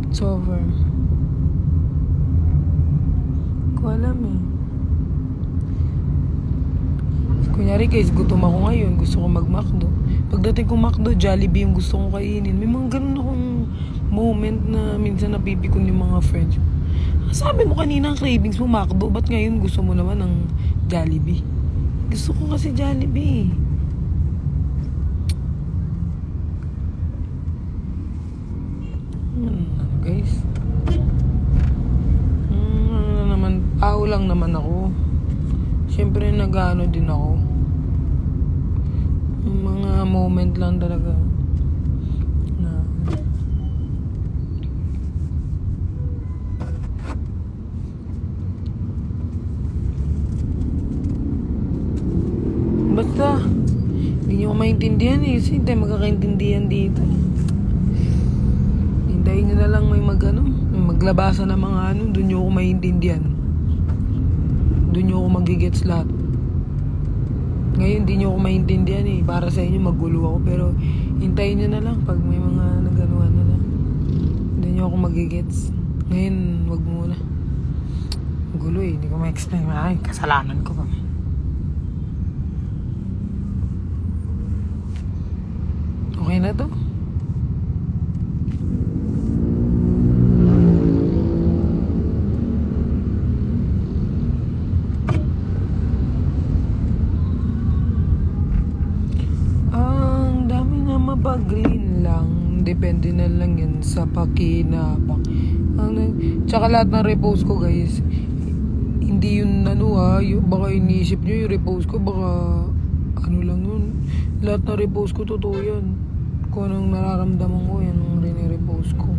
It's over. Ko alam eh. Kunyari guys, gutom ako ngayon. Gusto ko mag-McDo. Pagdating ko McDo, Jollibee yung gusto ko kainin. May mga ganun akong moment na minsan napipikon yung mga friends. Sabi mo kanina ang cravings mo McDo, ba't ngayon gusto mo naman ng Jollibee? Gusto ko kasi Jollibee. Guys, naman, tao lang naman ako. Siyempre nag-ano din ako. Mga moment lang talaga na basta hindi nyo ko maintindihan eh. Kasi hindi magkakaintindihan dito. Hintayin nyo na lang may maglabasa ng mga doon nyo ako maintindihan. Doon nyo ako magigets lahat. Ngayon hindi nyo ako maintindihan eh. Para sa inyo magulo ako. Pero hintayin nyo na lang pag may mga naganuhan na lang. Hindi nyo ako magigets. Ngayon wag muna. Magulo eh. Hindi ko ma-explain. Ay, kasalanan ko pa. Okay na to? Ang dami na mapag-green lang depende na lang yan sa pakinabang. Tsaka lahat ng repost ko guys, hindi yun baka iniisip nyo yung repost ko, baka ano lang yun. Lahat ng repost ko totoo yan. Kung anong nararamdaman ko, yan ang rin-repost ko.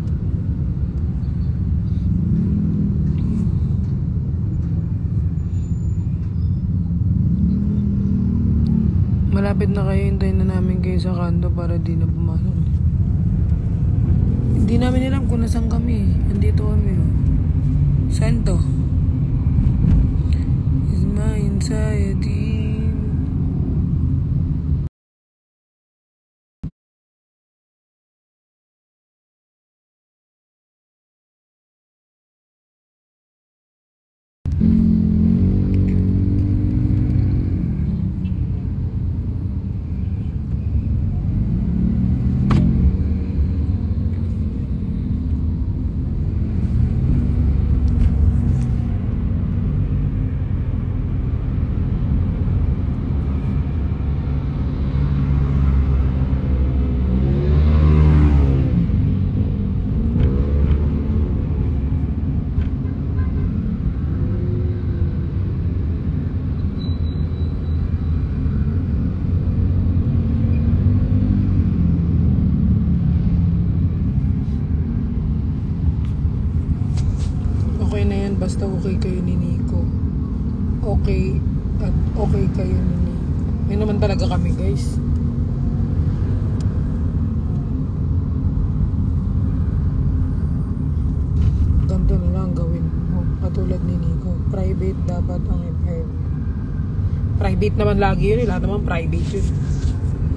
Malapit na kayo, hintayin na namin kayo sa kanto para di na pumasok. Hindi namin alam kung nasan kami. Andito kami. Saan to? Is my anxiety. Okay na yan, basta okay kayo ni Nico. Okay, at okay kayo ni Nico. May naman talaga kami guys. Ganito na lang gawin mo. Katulad ni Nico. Private dapat ang FB. Private naman lagi yun eh. Lahat naman private yun.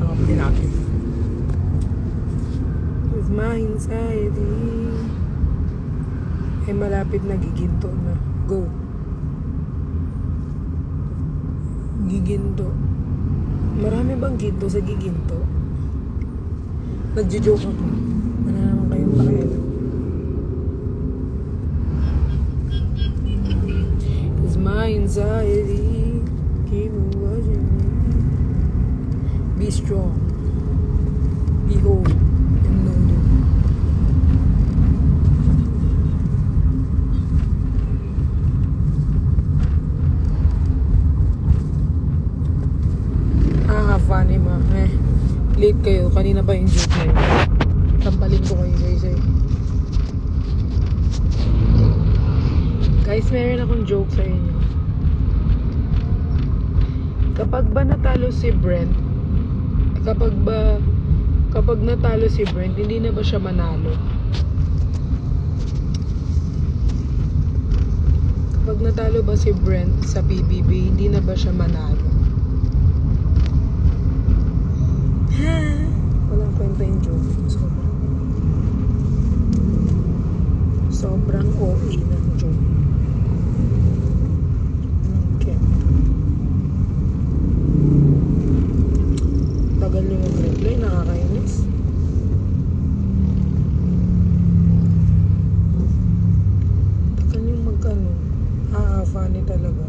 Ano kapatid natin. With my anxiety. Ay malapit na giginto na. Go. Giginto. Marami bang ginto sa giginto? Nagjo-joke ako. Ano naman kayong pakialam? It's my anxiety. Keep watching me. Be strong. Be whole. And know them. Funny ma. Late kayo. Kanina pa yung joke na yun. Tampalin ko kayo guys eh. Guys, meron akong joke sa inyo. Kapag ba natalo si Brent, kapag natalo si Brent, hindi na ba siya manalo? Kapag natalo ba si Brent sa PBB, hindi na ba siya manalo? Walang kwenta yung joke. Sobrang OA ng joke. Okay. Tagal nyo mag-reply, nakakainis. Tagal nyo mag-ano. Funny talaga.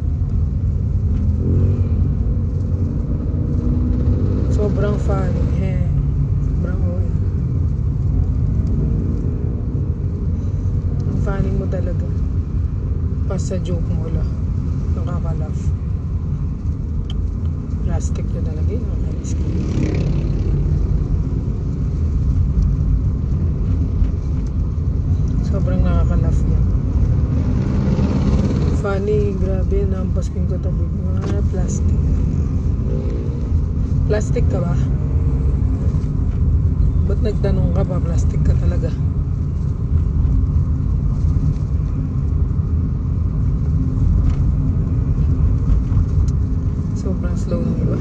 Sobrang funny. Sobrang OA. Ang funny mo talaga. Pas sa joke mo lang. Nakaka-laugh. Plastic na talaga yun. Nakakainis ko. Sobrang nakaka-laugh yan. Funny. Grabe. Nampas ko yung katabi ko. Plastic. Plastic ka ba? Ba't nagtanong ka pa? Plastic ka talaga. Sobrang slow ng iba.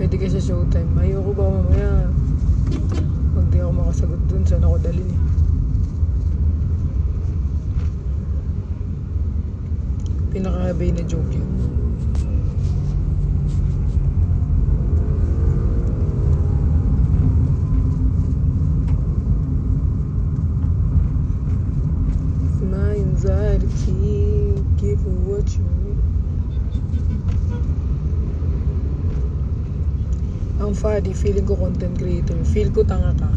Pwede ka sa showtime. Ayoko ba mamaya pag di ako makasagot dun, saan ako dalhin eh. Pinaka-habay na joke yun. My anxiety, give her what you need. Ang funny, feeling ko content creator. Feel ko tanga ka.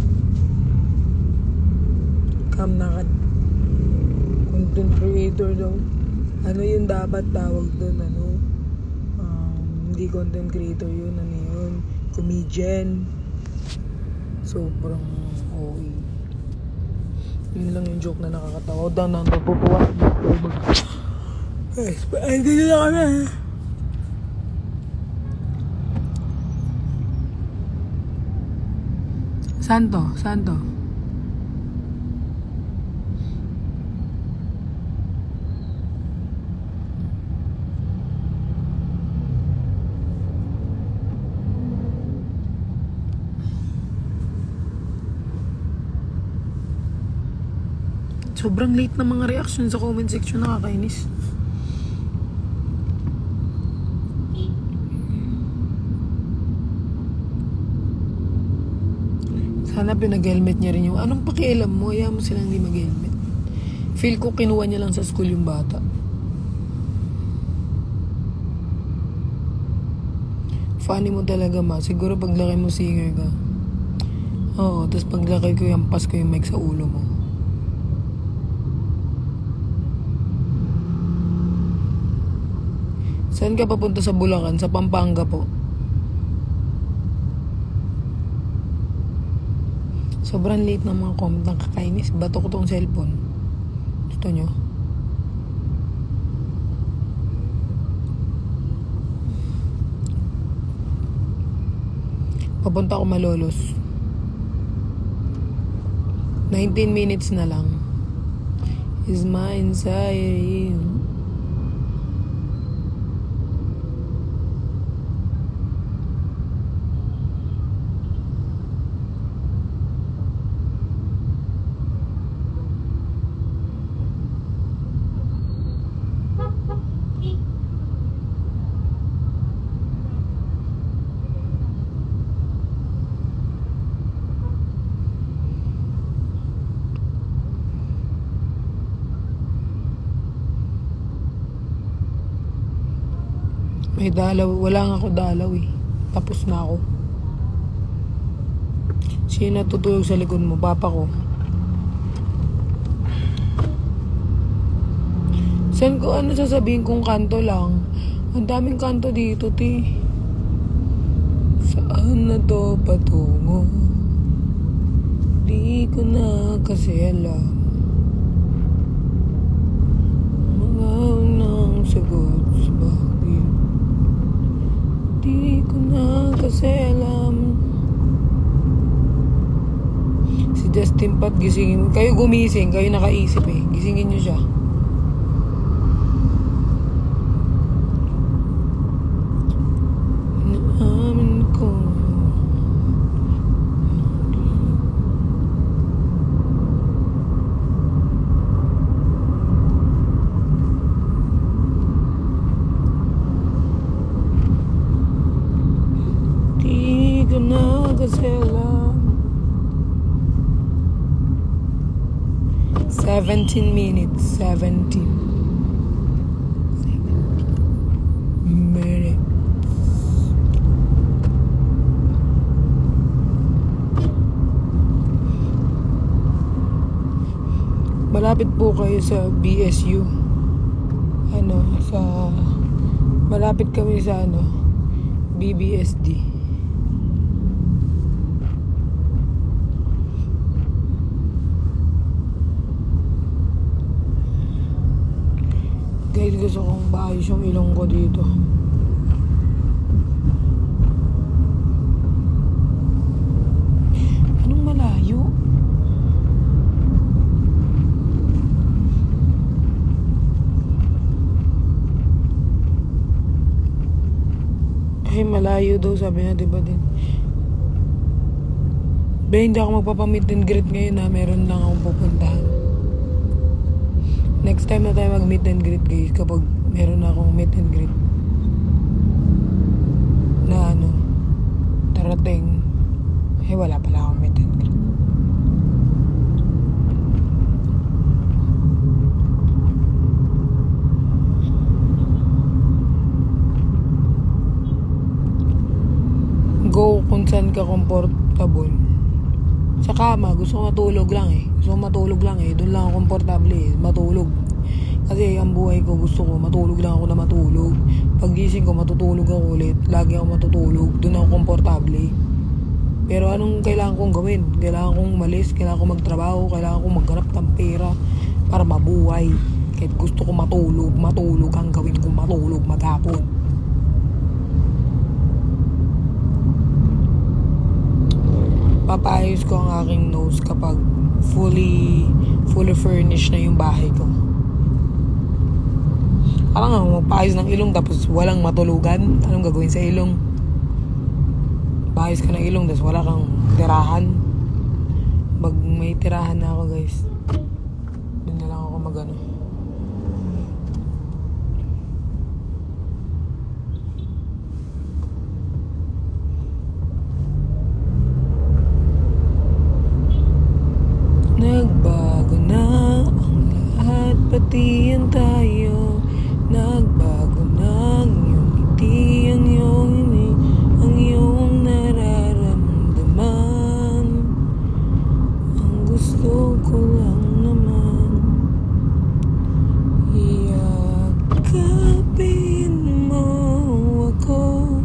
Cam na ka. Content creator daw. Ano yung dapat tawag doon? Ano? Hindi content creator yun. Ano yun? Comedian. Sobrang OA. Yun lang yung joke na nakakatawa. Doon na napupuwa. Ay, dito na kami. Santo. Sobrang late na mga reaction sa comment section, nakakainis. Sana pinag-helmet niya rin yung anong pakialam mo, ayaw mo silang hindi mag-helmet. Feel ko kinuha niya lang sa school yung bata. Funny mo talaga, ma. Siguro paglaki mo singer ka. Oo, tapos paglaki ko yung pas ko yung mic sa ulo mo. Saan ka papunta sa Bulacan? Sa Pampanga po. Sobrang late ng mga comment ng kakainis. Bato ko tong cellphone. Gusto nyo? Papunta ako Malolos. 19 minutes na lang. Is my anxiety. May dalaw. Wala nga ako dalaw eh. Tapos na ako. Sino natutulog sa likod mo? Papa ko. Saan ko ano sasabihin kong kanto lang? Ang daming kanto dito, ti. Saan na to patungo? Di ko na kasi alam. Mga unang sagot sa bagay. Di ko na kasi alam. Si Justin Pat, gisingin mo. Kayo gumising, kayo nakaisip eh. Gisingin nyo siya. Inaamin ko. Di ko na kasi alam. 17 minutes. 17 minutes. Malapit po kayo sa BSU. Malapit kami sa BBSD. Guys, gusto kong maayos yung ilong ko dito. Anong malayo? Ay, malayo daw, sabi niya, diba din? Hindi ako magpapamit and greet ngayon na meron lang akong pupuntahan. Next time na tayo mag-meet and greet, guys, kapag meron na akong meet and greet na tarating. Wala pala akong meet and greet. Go kung ka comfortable sa kama, gusto ko matulog lang eh. Doon lang ako komportable eh, matulog. Kasi ang buhay ko, gusto ko matulog lang ako na matulog. Pag gising ko, matutulog ako ulit. Lagi ako matutulog, doon ako komportable. Pero anong kailangan kong gawin? Kailangan kong umalis, kailangan kong magtrabaho, kailangan kong maghanap ng pera para mabuhay. Kahit gusto ko matulog ang gawin kong matulog maghapon. Papayos ko ang aking nose kapag fully furnished na yung bahay ko. Parang nga magpaayos ng ilong tapos walang matulugan. Anong gagawin sa ilong? Paayos ka ng ilong tapos wala kang tirahan. Pag may tirahan na ako guys, doon na lang ako magano. Nagbago na ang lahat, pati yan tayo. Nagbago na ang iyong ngiti, ang iyong nararamdaman. Ang gusto ko lang naman iyakapin mo ako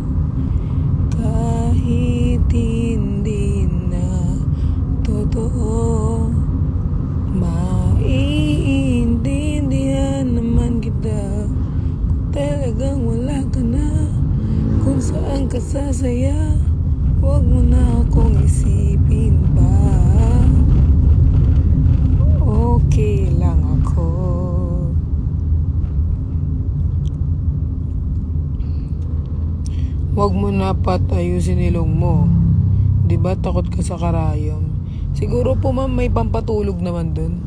kahit hindi na totoo. Maiintindihan naman kita kung talagang wala ka na, kung saan ka sasaya. Huwag mo na akong isipin pa, okay lang ako. Huwag mo na patayusin ilong mo, diba takot ka sa karayom? Siguro po ma'am may pampatulog naman dun.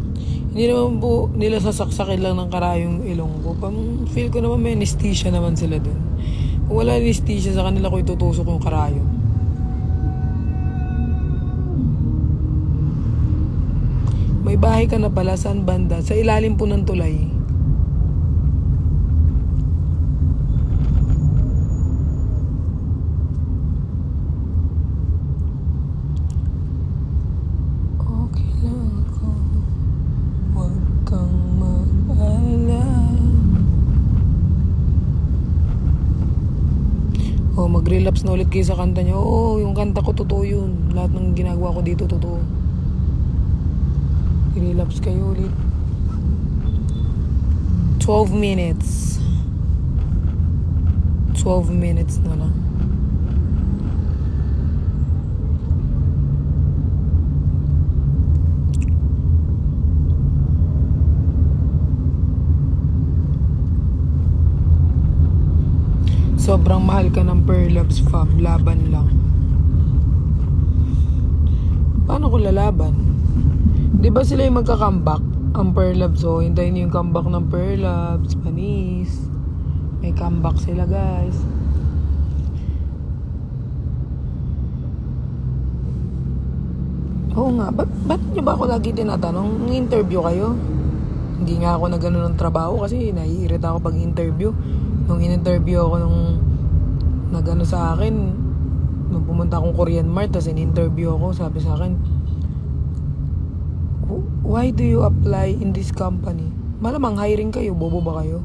Hindi naman po nila sasaksakin lang ng karayong ilong ko. Feel ko naman may anesthesia naman sila dun. Kung wala anesthesia, sa kanila ko itutusok yung karayong. May bahay ka na pala, saan banda? Sa ilalim po ng tulay. Mag-relapse na ulit kayo sa kanta niya. Oo, yung kanta ko totoo yun. Lahat ng ginagawa ko dito totoo. Relapse kayo ulit. 12 minutes. 12 minutes na lang. Sobrang mahal ka ng Perlabs fam, laban lang. Paano ko lalaban? Di ba sila yung magka-comeback? Ang Perlabs, oh, hintayin niyo yung comeback ng Perlabs, panis. May comeback sila guys. Oo nga, ba't niyo ba ako lagi tinatanong? Ng-interview kayo? Hindi nga ako na gano'n ng trabaho kasi naiirita ako pag interview. Nung in-interview ako nag-ano sa akin, nung pumunta akong Korean Mart, tapos in-interview ako, sabi sa akin, why do you apply in this company? Malamang hiring kayo, bobo ba kayo?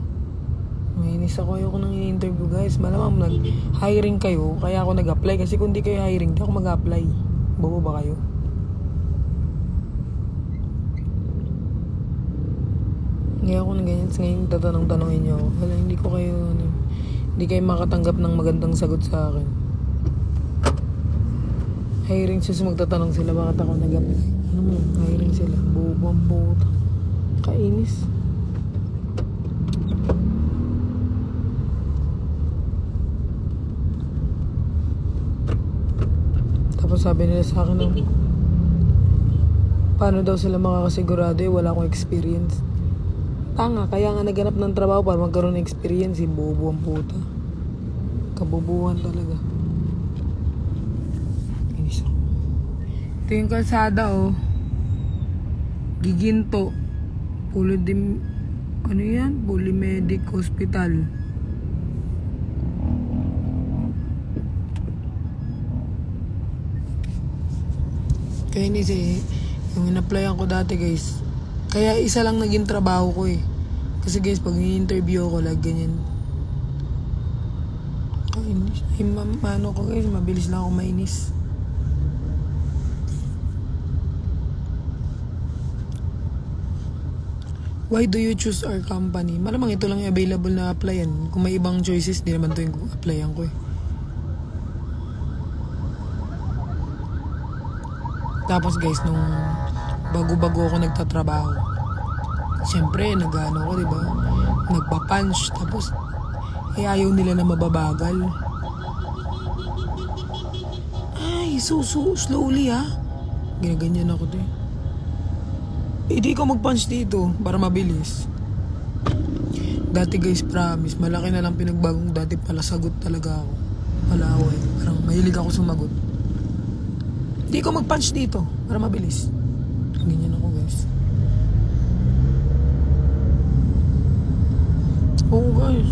Mainis ako nang in-interview guys. Malamang nag-hiring kayo, kaya ako nag-apply. Kasi kung di kayo hiring, di ako mag-apply. Bobo ba kayo? Ngayon ako na ganyan, ngayon tatanong-tanongin nyo ako. Wala, hindi kayo makatanggap ng magandang sagot sa akin. Hiring siya, magtatanong sila, bakit ako nag-apply? Ano mo, hiring sila, bubang puta. Kainis. Tapos sabi nila sa akin, paano daw sila makakasigurado wala akong experience. Tanga, kaya nga naganap ng trabaho para magkaroon ng experience, bobo ang puta. Kabubuhan talaga. Inis ako. Ito yung kalsada, oh. Giginto. Ano yan? Polymedic Hospital. Kaya hindi yung in-applyan ko dati guys, kaya isa lang naging trabaho ko eh. Kasi guys, pag i-interview ako, ganyan. Mano ko guys, mabilis lang ako mainis. Why do you choose our company? Malamang ito lang yung available na applyan. Kung may ibang choices, di naman ito yung applyan ko eh. Tapos guys, nung bago-bago ako nagtatrabaho, siyempre, nag-ano ko, diba? Nagpa-punch. Tapos, ayaw nila na mababagal. Ay, slowly ha. Ginaganyan ako din. Hindi ko mag-punch dito para mabilis. Dati guys, promise, malaki na lang pinagbagong dati pala. Sagot talaga ako. Palaway. Parang mahilig ako sumagot. Hindi ko mag-punch dito para mabilis. Ganyan ako guys. Oo guys.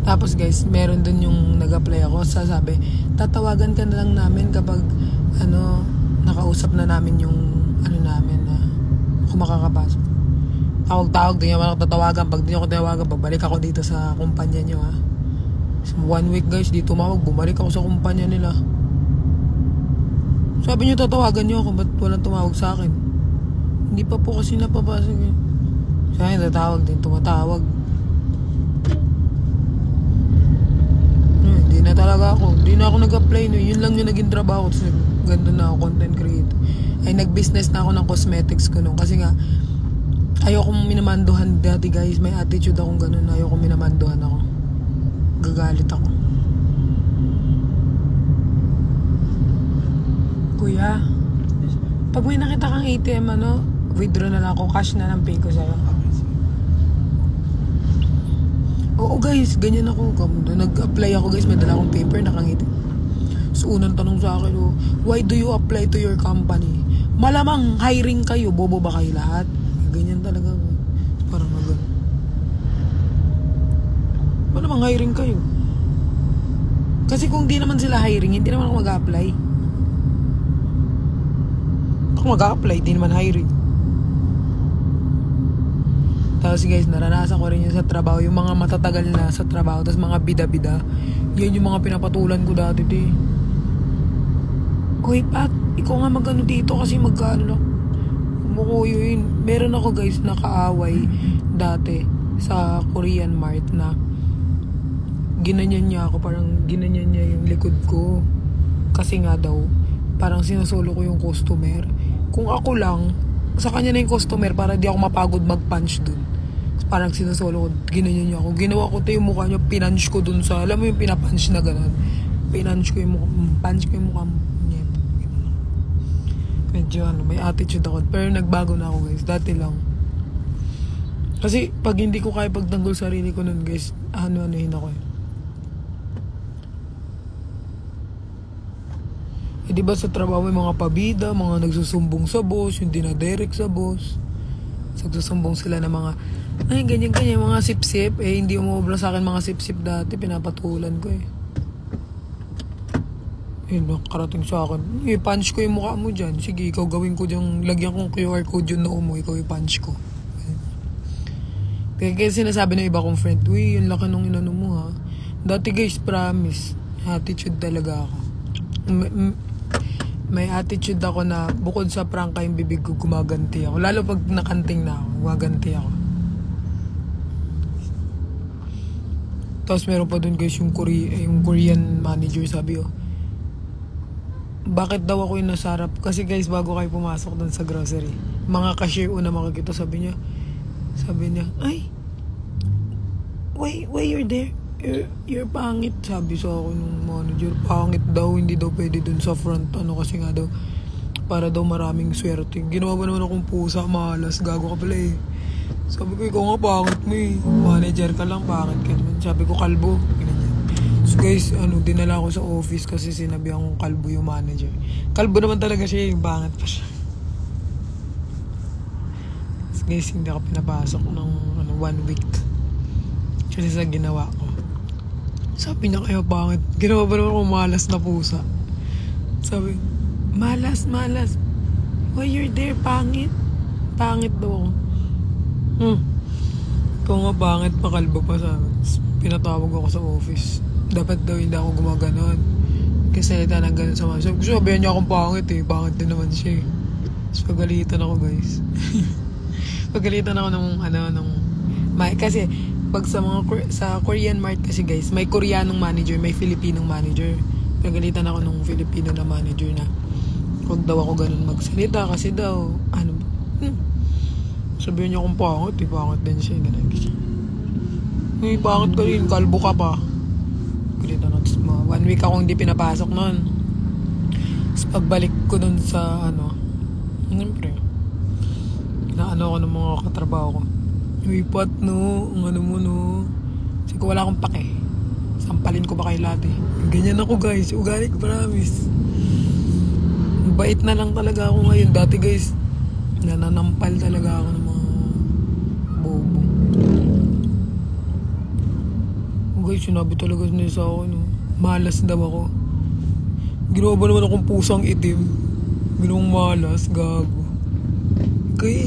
Tapos guys, meron dun yung nag-apply ako. Sasabi, tatawagan ka na lang namin kapag nakausap na namin yung namin na kung makakapasok. Tawag-tawag, di naman ako tatawagan. Pag di ako tatawagan, babalik ako dito sa kumpanya nyo ha. So, 1 week guys, di tumawag, bumalik ako sa kumpanya nila. Sabi nyo tatawagan nyo ako, ba't walang tumawag sa akin? Hindi pa po kasi napapasok eh. Sabi nyo tatawag din, tumatawag. Hindi na talaga ako. Hindi na ako nag-apply no. Yun lang yung naging trabaho. Tapos ganda na ako, content creator. Ay nag-business na ako ng cosmetics ko nung. Kasi nga, ayokong minamanduhan dati guys. May attitude akong ganun. Ayokong minamanduhan ako. Gagalit ako. Kuya, pag may nakita kang ATM withdraw na lang ako. Cash na lang pay ko sa'yo. Oo guys, ganyan ako. Nag-apply ako guys, may dala akong paper, nakangiti. So unang tanong sa akin, why do you apply to your company? Malamang hiring kayo, bobo ba kayo lahat? Ganyan talaga. Parang gano'n. Malamang hiring kayo. Kasi kung di naman sila hiring, hindi naman ako mag-apply. Ako mag-apply, di naman hiring. Tapos guys, naranasan ko rin yun sa trabaho. Yung mga matatagal na sa trabaho. Tapos mga bida-bida. Yan yung mga pinapatulan ko dati. Uy, Pat, ikaw nga magano dito kasi magkano. Umukuyo yun. Meron ako guys nakaaway dati sa Korean Mart na ginanyan niya ako. Parang ginanyan niya yung likod ko. Kasi nga daw, parang sinasolo ko yung customer. Kung ako lang, sa kanya na yung customer para di ako mapagod mag-punch dun. Parang sinasolo ko, ginanyan niya ako. Ginawa ko yung mukha niya, pinunch ko dun sa, alam mo yung pinapunch na gano'n. Pinunch ko yung mukha, punch ko yung mukha niya. Medyo may attitude ako. Pero nagbago na ako guys, dati lang. Kasi pag hindi ko kaya pagtanggol sarili ko nun guys, ano-anohin ako eh. Eh diba sa trabaho may mga pabida, mga nagsusumbong sa boss, yung dinaderek sa boss. Nagsusumbong sila ng mga, ay ganyan-ganyan, mga sip-sip. Eh hindi umubra sa akin mga sip-sip dati, pinapatulan ko eh. Eh nakarating sa akin, i-punch ko yung mukha mo dyan. Sige, ikaw gawin ko dyan, lagyan kong QR code yun noo mo, ikaw i-punch ko. Kaya sinasabi ng iba kong friend, uy, yung laki nung inano mo ha. Dati guys, promise, attitude talaga ako. May attitude ako na bukod sa prangka yung bibig ko, gumaganti ako. Lalo pag nakanting na ako, gumaganti ako. Tapos meron pa dun guys yung Korean manager, sabi ko, bakit daw ako yung nasarap? Kasi guys, bago kayo pumasok dun sa grocery, mga cashier una makikita, sabi niya, ay, why you're there? You're pangit, sabi sa ako nung manager. Pangit daw, hindi daw pwede dun sa front. Kasi nga daw, para daw maraming swerte. Ginawa ba naman akong pusa, malas, gago ka pala eh. Sabi ko, ikaw nga pangit mo eh. Manager ka lang, pangit ka naman. Sabi ko, kalbo. Ganyan. So guys, dinala ko sa office kasi sinabi akong kalbo yung manager. Kalbo naman talaga siya, yung pangit pa siya. So guys, hindi ako pinapasok ng 1 week. Kasi sa ginawa ko. Sabi niya kaya pangit. Ginawa ba naman akong malas na pusa? Sabi, malas. Why you're there, pangit? Pangit daw ako. Ikaw nga pangit, pakalbo pa sa akin. Pinatawag ako sa office. Dapat daw hindi ako gumaganon. Kasi salita ng ganun sa mga. Sabihan niya akong pangit eh. Pangit din naman siya eh. Tapos pagalitan ako guys. Pagalitan ako kasi pag sa Korean Mart kasi guys, may Koreanong manager, may Filipinong manager. Pagalitan ako nung Filipino na manager na huwag daw ako ganun magsalita kasi daw sabihin niya kung pangit eh, pangit din siya ganun. Uy, pangit ka rin, kalbo ka pa. Pagalitan ako, 1 week akong hindi pinapasok nun. Tapos pagbalik ko nun sa siyempre na ako ng mga katrabaho ko. Uy, Pat, no? Ang ano mo, no? Kasi ko wala akong pake. Sampalin ko ba kayo lahat eh. Ganyan ako, guys. Ugali ko, promise. Bait na lang talaga ako ngayon. Dati, guys, nananampal talaga ako ng mga bobo. Guys, sinabi talaga niya sa akin, no? Malas daw ako. Ginawa ba naman akong pusang itim? Ginawang malas, gago. Kaya,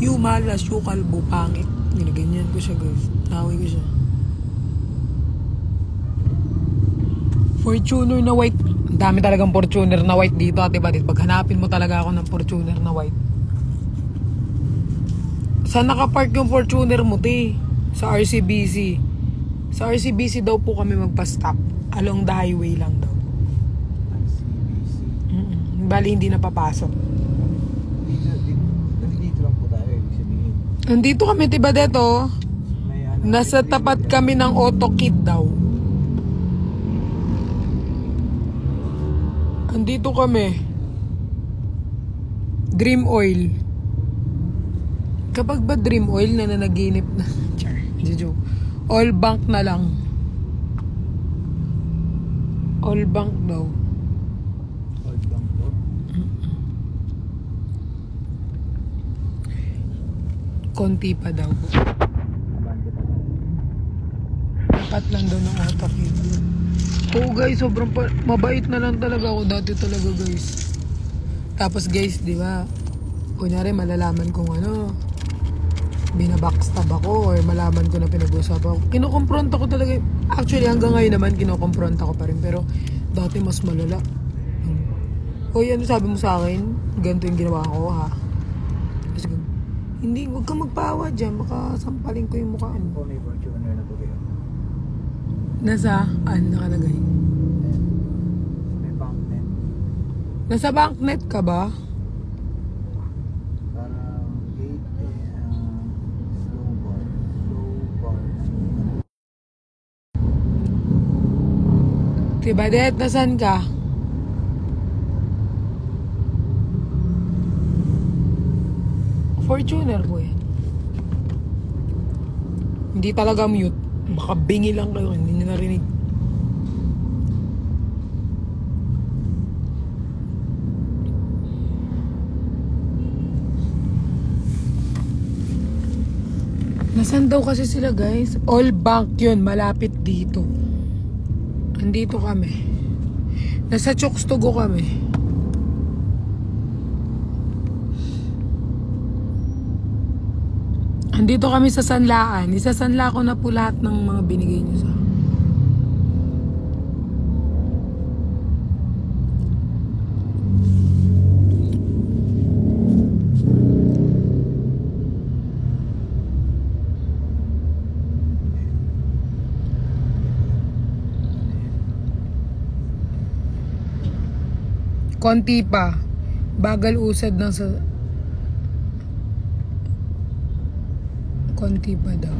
you malas, you kalbo, pangit. Ginaganyan ko siya, guys. Naway ko siya. Fortuner na white. Ang dami talagang Fortuner na white dito, ate Badit. Pag hanapin mo talaga ako ng Fortuner na white. Saan nakapark yung Fortuner mo, te? Sa RCBC. Sa RCBC daw po kami magpa-stop. Along the highway lang daw. RCBC? Bali, hindi napapasok. Dito lang po tayo, ibig sabihin. Andito kami, te Badit, oh. Nasa tapat kami ng AutoKit daw. Andito kami. Dream Oil. Kapag ba Dream Oil na nanaginip na? Char, joke. All bank na lang. All bank daw. All bank po? Konti pa daw. Dapat lang daw ng AutoKit. Oo guys, sobrang mabait na lang talaga ako dati talaga guys. Tapos guys, di ba? Kunyari malalaman kong binabackstab ako or malaman ko na pinag-usap ako. Kinokompront ako talaga. Actually hanggang ngayon naman kinokompront ako pa rin. Pero dati mas malala. Hoy, ano sabi mo sa akin? Ganito yung ginawa ko ha. Kasi, hindi, huwag kang magpaawa dyan. Baka sampalin ko yung mukha mo. May Fortuner na po kayo. Nasaan nakalagay? May banknet. Nasa banknet ka ba? Parang gate slow bar. Diba, Det? Nasaan ka? Fortuner ko yan. Hindi talaga mute. Baka bingi lang kayo, hindi nyo narinig. Nasaan daw kasi sila guys? All bank yun, malapit dito. Andito kami. Nasa Chokstogo kami. Andito kami sa Sanlaan. Isasanla ko na po lahat ng mga binigay niyo sa konti pa. Bagal usad ng sa konti pa daw.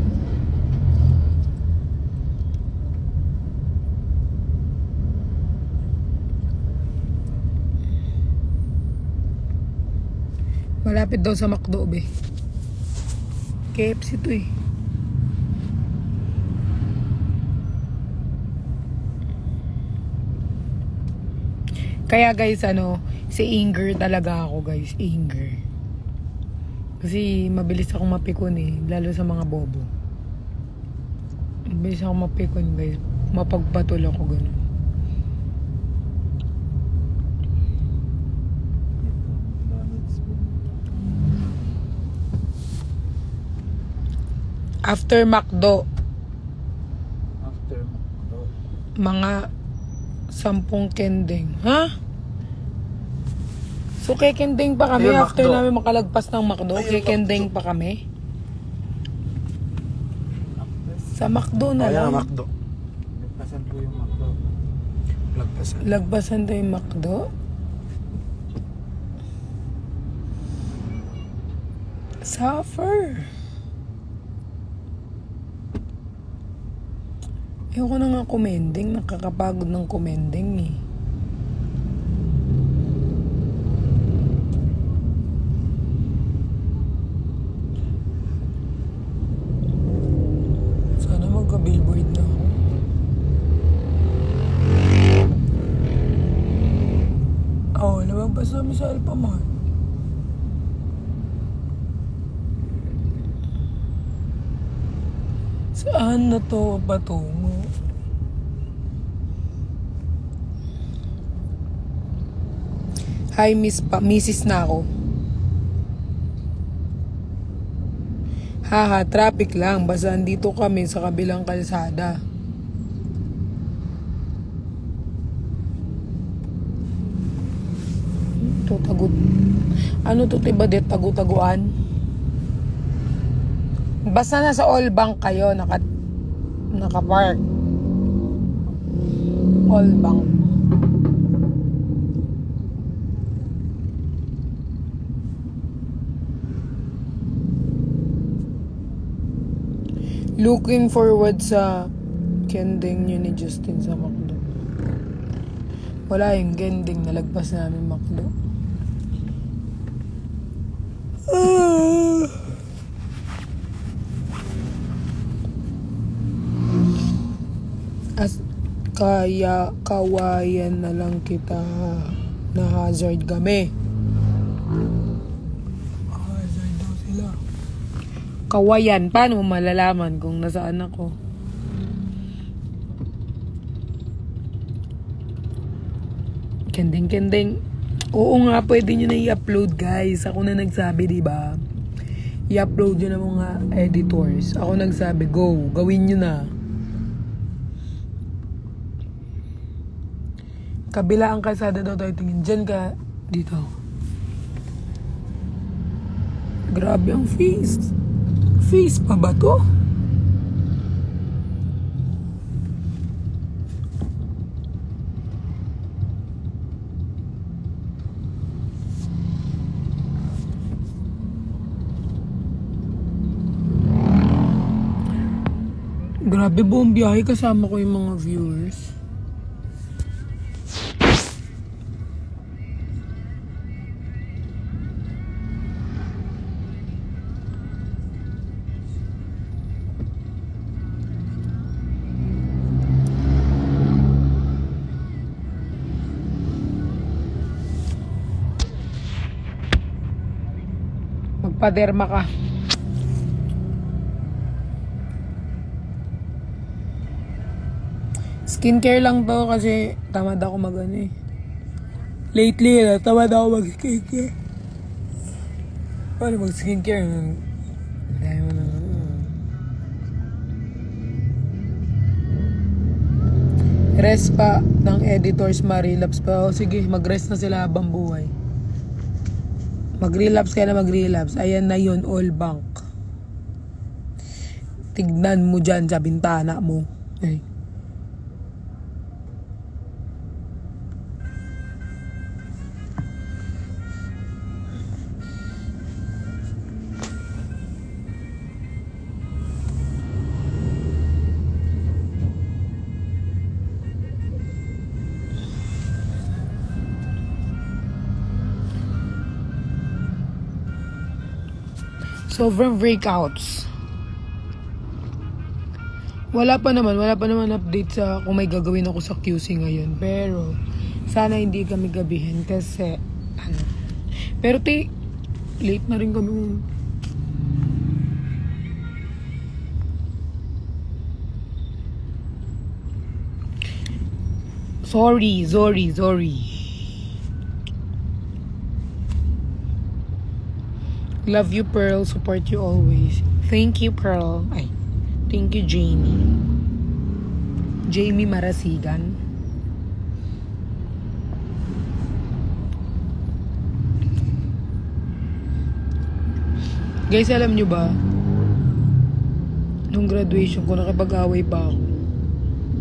Malapit daw sa McDo, be. KFC to eh. Kaya guys, si Inger talaga ako guys, Inger. Kasi mabilis akong mapikon eh, lalo sa mga bobo. Mabilis ako mapikon guys. Mapagpatol ako ganun. After McDo. After McDo. Mga 10 kending. Ha? So, kekending pa kami Ayun, after McDo. namin makalagpas ng McDo. Ayun, Kekending McDo. pa kami. Sa McDo na Ayan, lang. McDo. Lagpasan po yung McDo. Lagpasan. Lagpasan tayo yung McDo. Suffer. Ayoko na nga kumending. Nakakapagod ng kumending eh. Sana magka-billboard na ako. Oo, lumagpas namin sa Alpamart. Saan na to patungo? Hi, Mrs. na ako. Haha, traffic lang. Basta andito kami sa kabilang kalsada. Ito, tagot. Ano to, tiba dit? Tagu-taguan? Basta nasa all bank kayo, naka-park. All bank. Looking forward sa kending nyo ni Justin sa McDo. Wala yung kending, nalagpas namin McDo. As kaya kawayan na lang kita na hazard kami. Hazard daw sila. Kawayan, paano mo malalaman kung nasaan ako? Kending. Oo nga, pwede nyo na i-upload guys. Ako na nagsabi, diba? I-upload nyo na mga editors. Ako nagsabi, go. Gawin nyo na. Kabila ang kalsada daw tayo tingin. Diyan ka, dito. Grabe ang face. Face pa ba to? Grabe, buong biyahe kasama ko yung mga viewers. Magpaderma ka. Skincare lang to kasi tamad ako mag-ano eh. Lately, tamad ako mag-skincare. Paano mag-skincare? Dahil mo na. Rest pa ng editors, ma-relapse pa. O sige, mag-rest na sila habang buhay. Mag-relapse ka na mag-relapse. Ayan na yun, all bank. Tignan mo dyan sa bintana mo. Ay. Sobrang breakouts. Wala pa naman update sa kung may gagawin ako sa QC ngayon. Pero, sana hindi kami gabihin kasi, Pero late na rin kami. Sorry. Love you, Pearl. Support you always. Thank you, Pearl. Ay, thank you, Jamie. Jamie Marasigan. Guys, alam nyo ba? Nung graduation ko, nakipag-away pa ako.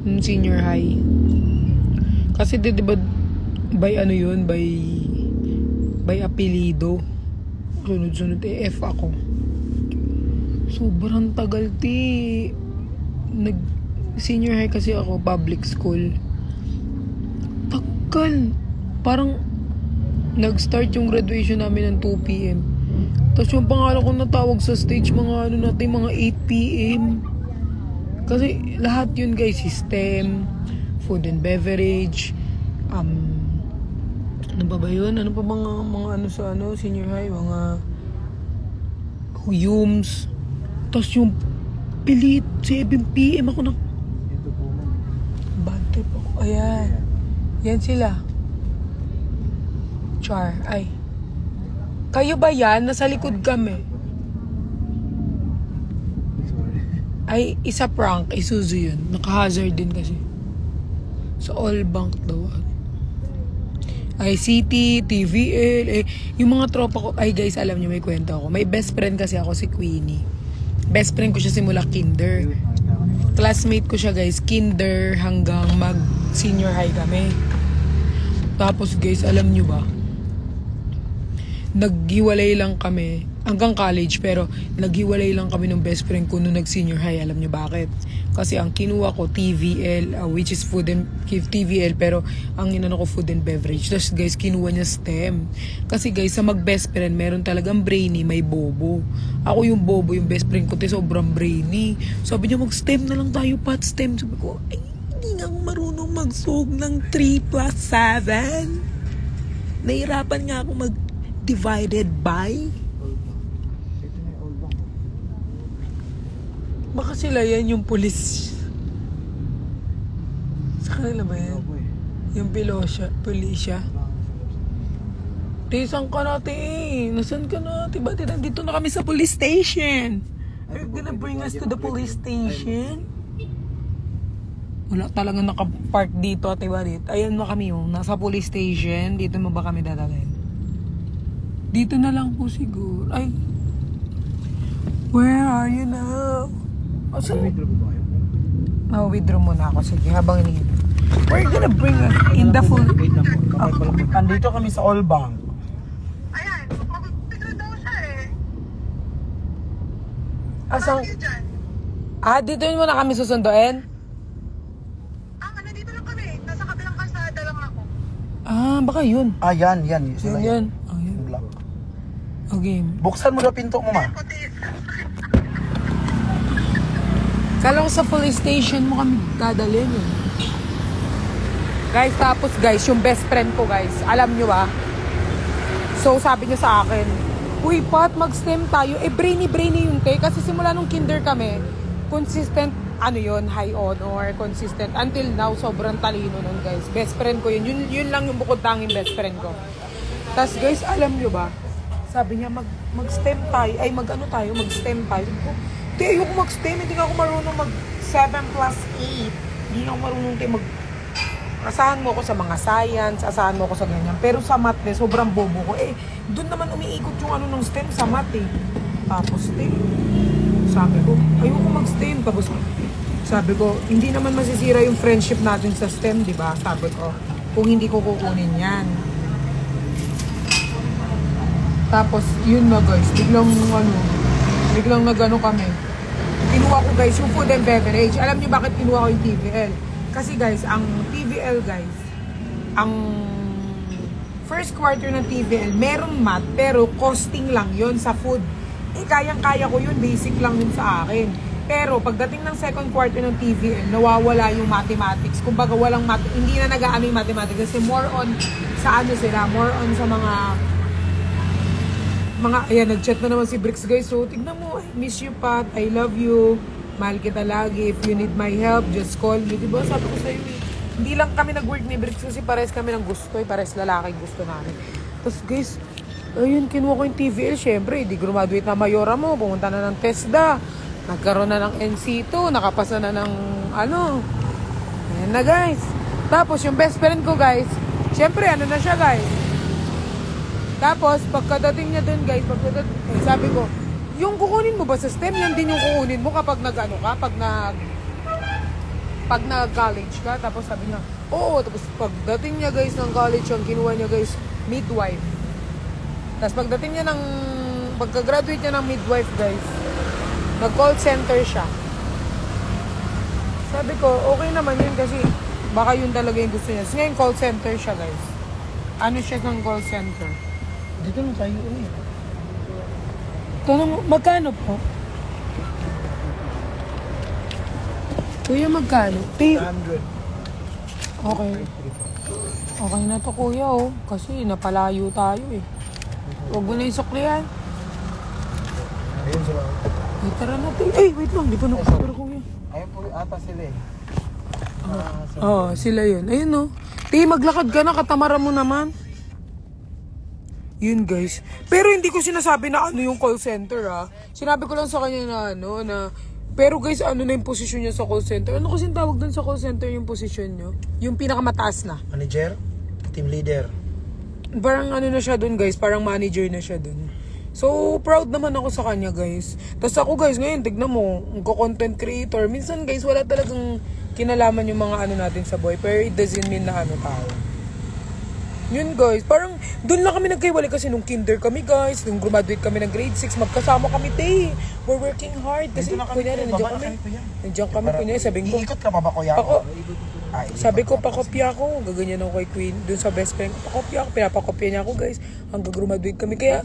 Nung senior high. Kasi diba, by ano yun? By apelido. Sunod-sunod F ako. Sobrang tagal, senior high kasi ako, public school. Tagal. Parang nag-start yung graduation namin ng 2 p.m. Tapos yung pangalan ko natawag sa stage mga mga 8 p.m. Kasi lahat yun guys, STEM, food and beverage, ano pa ba yun? Ano pa mga ano sa senior high, mga huyums. Tapos yung pilit, 7 p.m. ako Ito po mo. bad trip ako. Ayan. Yan sila. Char. Ay. Kayo ba yan? Nasa likod kami. Sorry. Ay, isa prank. Isuzu yun. Naka-hazard din kasi. Sa all bank daw. ICT, TVL, yung mga tropa ko. Ay guys, alam nyo, may kwento ako. May best friend kasi ako, si Queenie. Best friend ko siya simula kinder. Classmate ko siya guys, kinder hanggang mag-senior high kami. Tapos guys, alam nyo ba? Naghiwalay lang kami hanggang college, pero naghiwalay lang kami ng best friend ko nung nag-senior high. Alam nyo bakit? Kasi ang kinuha ko TVL, which is food and TVL, pero ang inano ko food and beverage. Tapos guys, kinuha niya STEM. Kasi guys, sa mag-best friend, meron talagang brainy, may bobo. Ako yung bobo, yung best friend ko, sobrang brainy. Sabi niya, mag-STEM na lang tayo, Pat, STEM. Sabi ko, ay, hindi nga ako marunong magsog ng 3 plus 7. Nahirapan nga ako divided by. Ito na yung old bank. Baka sila yan yung pulis. Sa kanila ba yan? Opo eh. Yung pulisya. Saan ka natin? Nasaan ka natin? Ba't nandito na kami sa police station? Are you gonna bring us to the police station? Wala talaga nakapark dito, ate Barit. Ayan na kami yung nasa police station. Dito mo ba kami dadalhin? Dito na lang po siguro. Ay. Where are you now? So, Withdraw po ba kayo? withdraw muna ako. Sige, habang ini. We're gonna bring us in the full... Wait lang po. Kapag pala po. Andito kami sa All Bank. Ayan, mag-withdraw daw siya eh. Asang... Bakit dyan? dito yun muna kami susunduin? Nandito lang kami. Nasa kabilang kalsada lang ako. Baka yun. Yan. Yun. Yun. Black. Okay. Buksan mo na pinto mo, ma. Puti. Kala ko sa police station mo kami dadalhin eh. Guys, tapos guys, yung best friend ko guys, alam nyo ba? So sabi niya sa akin, uy Pat, mag-STEM tayo. Brainy yung kasi simula nung kinder kami, consistent, yun, high honor, consistent. Until now, sobrang talino nun guys. Best friend ko yun. Yun lang yung bukod tanging best friend ko. Tapos guys, alam nyo ba? Sabi niya, mag-STEM tayo. Ay, mag-STEM tayo. Sabi ko, ayoko mag-STEM. Hindi ako marunong mag-7 plus 8. Hindi ako marunong asahan mo ako sa mga science, asahan mo ako sa ganyan. Pero sa math sobrang bobo ko. Doon naman umiikot yung ng STEM sa math eh. Tapos sabi ko, ayoko mag-STEM. Tapos sabi ko, hindi naman masisira yung friendship natin sa STEM, di ba? Sabi ko, kung hindi ko kukunin yan. Tapos, yun na guys, biglang nagano kami. Kinuha ko guys yung food and beverage. Alam niyo bakit kinuha ko yung TVL? Kasi guys, ang TVL guys, ang first quarter ng TVL, meron math, pero costing lang yon sa food. Kayang-kaya ko yun, basic lang yun sa akin. Pero pagdating ng second quarter ng TVL, nawawala yung mathematics. Kumbaga walang hindi na nag-aano yung mathematics kasi more on sa more on sa ayan, nag-chat na naman si Bricks guys. So, tignan mo, I miss you Pat, I love you, mahal kita lagi. If you need my help, just call me. Diba? Sabi ko sa'yo, Hindi lang kami nag-work ni Briggs kasi pares kami ng gusto eh. Pares lalaki gusto namin. Tapos guys, ayun, kinuha ko yung TVL. Siyempre, di graduate na mayora mo. Pumunta na ng TESDA. Nagkaroon na ng NC2. Nakapasa na ng ano. Ayan na guys. Tapos yung best friend ko guys, siyempre ano na siya guys. Tapos pagkadating niya dun guys, sabi ko, yung kukunin mo ba sa STEM, yan din yung kukunin mo kapag nag-ano ka, pag nag-college ka. Tapos sabi niya, oo. Tapos pagdating niya guys ng college, ang kinuha niya guys, midwife. Tapos pagdating niya pagka-graduate niya ng midwife guys, nag-call center siya. Sabi ko, okay naman yun kasi baka yun talaga yung gusto niya. So ngayon call center siya guys. Ano siya ng call center? Dito na tayo ulit. Tanong, magkano po? Kuya, magkano? 100. Okay. Okay na to kuya oh. Kasi napalayo tayo eh. Huwag mo na isuklihan. Ayun sila. Ay, tara natin. Eh, wait lang. Di pa nakapira kuya. Ayun po ata sila eh. Oo, sila yun. Ayun oh. Ti, maglakad ka na. Katamaran mo naman. Yun guys. Pero hindi ko sinasabi na ano yung call center ah. Sinabi ko lang sa kanya na ano na... Pero guys, ano na yung posisyon niya sa call center? Ano kasi tawag dun sa call center yung posisyon niyo? Yung pinakamataas na. Manager? Team leader? Parang ano na siya dun guys. Parang manager na siya dun. So, proud naman ako sa kanya guys. Tapos ako guys, ngayon, tignan mo, content creator. Minsan guys, wala talagang kinalaman yung mga ano natin sa boy. Pero it doesn't mean na ano tayo. Yun guys, parang doon lang kami nagkaiwalay kasi nung kinder kami guys, nung graduate kami ng grade 6, magkasama kami tay. We're working hard kasi kunyari nandiyan kami kunyari sabi ko, iikot ka pa ba kuya? sabi ko pakopya ako, gaganyan ako kay Queen, doon sa best friend ko, pakopya ako, pinapakopya niya ako guys, hanggang graduate kami. Kaya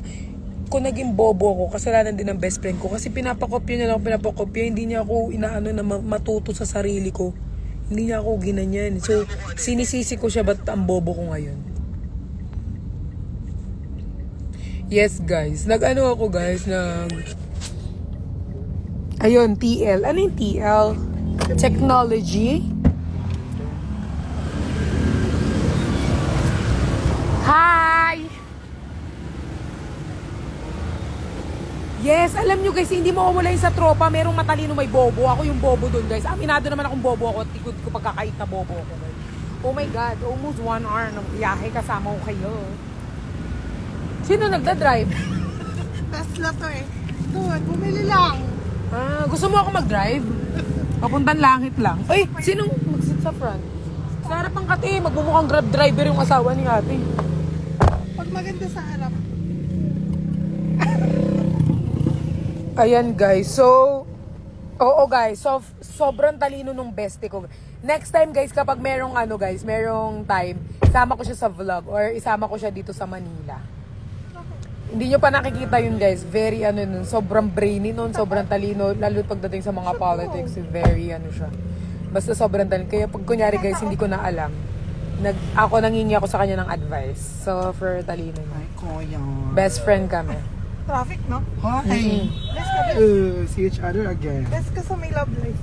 kung naging bobo ako, kasalanan din ng best friend ko kasi pinapakopya niya lang, hindi niya ako inaano na matuto sa sarili ko. Hindi niya ako ginanyan. So, sinisisi ko siya ba't ang bobo ko ngayon. Yes guys, nag-ano ako guys, ayun, TL. Ano yung TL? Technology? Hi! Yes, alam nyo guys, hindi mo mawala yun sa tropa, merong matalino may bobo. Ako yung bobo dun guys. Aminado naman akong bobo ako at tikod ko pagkakait na bobo ako guys. Oh my God, almost 1 hour ng biyahe kasama ko kayo. Sino nagda-drive? Tesla to eh. Doon, bumili lang. Ah, gusto mo ako mag-drive? Papuntang langit lang. Ay, sinong mag-sit sa front? Sa harapan kati, magbumukhang grab driver yung asawa ni ate. Pag maganda sa harap. Ayan guys, so... Oo guys, so sobrang talino nung bestie ko. Next time guys, kapag merong ano guys, merong time, isama ko siya sa vlog or isama ko siya dito sa Manila. Hindi nyo pa nakikita yun guys, very ano nun, sobrang brainy nun, sobrang talino, lalo pagdating sa mga politics, very ano siya. Basta sobrang talino. Kaya pag kunyari guys, hindi ko na alam, ako nangingi ako sa kanya ng advice. So, for talino niya. Ay, kuya. Best friend kami. Traffic, no? Hi! Bless ka, See each other again. bless ka sa may love life.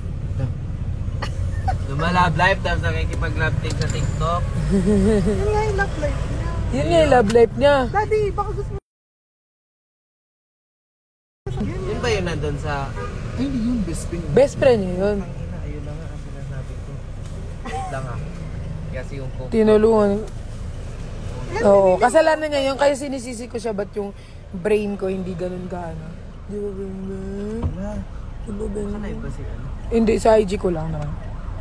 Lumalab live, tapos nakikipag-love team sa TikTok. Yun nga yung love life niya. Yun nga yung love life niya. Daddy, baka gusto mo. Yun ba yun nandun sa... Ay, hindi yun. Best friend. Best friend niya yun. Ayun na nga ang sinasabi ko. Wait lang ah. Kasi yung po. Tinulungan. Oo, kasalanan niya yun. Kaya sinisisi ko siya, ba't yung brain ko hindi ganun gaano. Di ba ganun? Di ba ganun? Sanay ba si ano? Hindi, sa IG ko lang naman.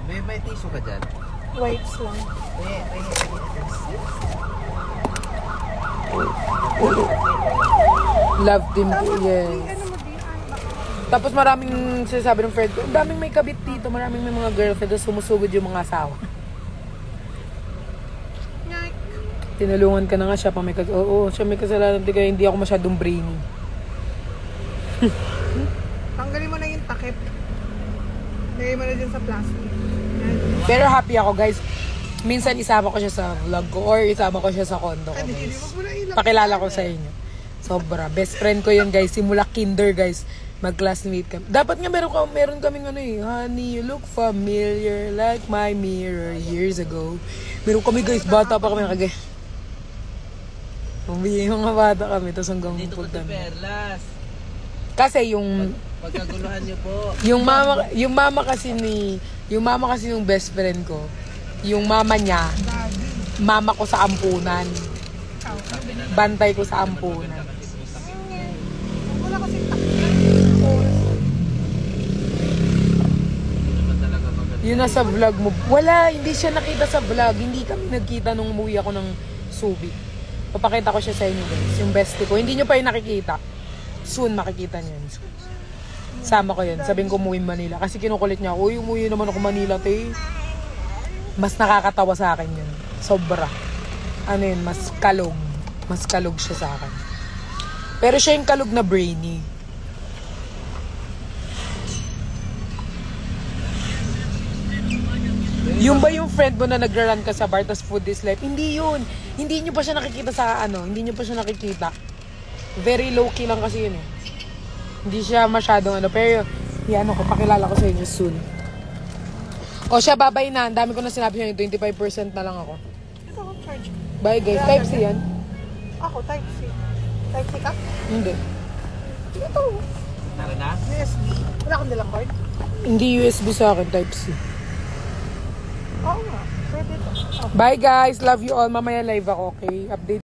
May tissue ka dyan? Wipes lang. Love team ko, yes. Ano mo din? Tapos maraming sinasabi ng friend ko, ang daming may kabit dito, maraming may mga girlfriend, tapos sumusugod yung mga asawa. Tinulungan ka na nga siya pa may oo, siya may kasalanan, kaya hindi ako masyadong brainy. Tanggalin mo na yung takip. Lagay mo na dyan sa plastic. Pero happy ako guys. Minsan isama ko siya sa vlog ko or isama ko siya sa condo ko guys. Pakilala ko sa inyo. Sobra. Best friend ko yun guys. Simula kinder guys. Mag-classmate kami. Dapat nga meron kaming ano eh. Honey, you look familiar like my mirror years ago. Meron kami guys, bata pa kami nakagay. Umihi mga bata kami, tapos hanggang Dito po punta. Perlas. Kasi yung Pagkaguluhan niyo po. yung mama kasi ng best friend ko, yung mama niya, mama ko sa ampunan. Bantay ko sa ampunan. Wala kasi takip. Naman talaga maganda. Yun nasa vlog mo. Wala, hindi siya nakita sa vlog. Hindi kami nagkita nung umuwi ako ng Subic. Papakita ko siya sa inyo guys. Yung bestie ko. Hindi nyo pa yung nakikita. Soon makikita niyo yun. Sama ko yun. Sabihin ko umuwi Manila. Kasi kinukulit niya ako. Uy, umuwi naman ako Manila, te. Mas nakakatawa sa akin yun. Sobra. Ano yun, mas kalog. Mas kalog siya sa akin. Pero siya yung kalog na brainy. Yung ba yung friend mo na nagra-run ka sa bar, tas food is life? Hindi yun. Hindi nyo pa siya nakikita sa ano. Hindi nyo pa siya nakikita. Very low-key lang kasi yun eh. Hindi siya masyadong ano. Pero, yan ako, pakilala ko sa inyo soon. O siya, babay na. Ang dami ko na sinabi siya, 25% na lang ako. Ito ako charge. Bye guys. Type C yan? Ako, type C. Type C ka? Hindi. Ito. Tara na. USB. Wala akong nilang cord. Hindi USB sa akin, Type C. Oo nga. Pwede ito. Bye guys. Love you all. Mamaya live ako, okay? Update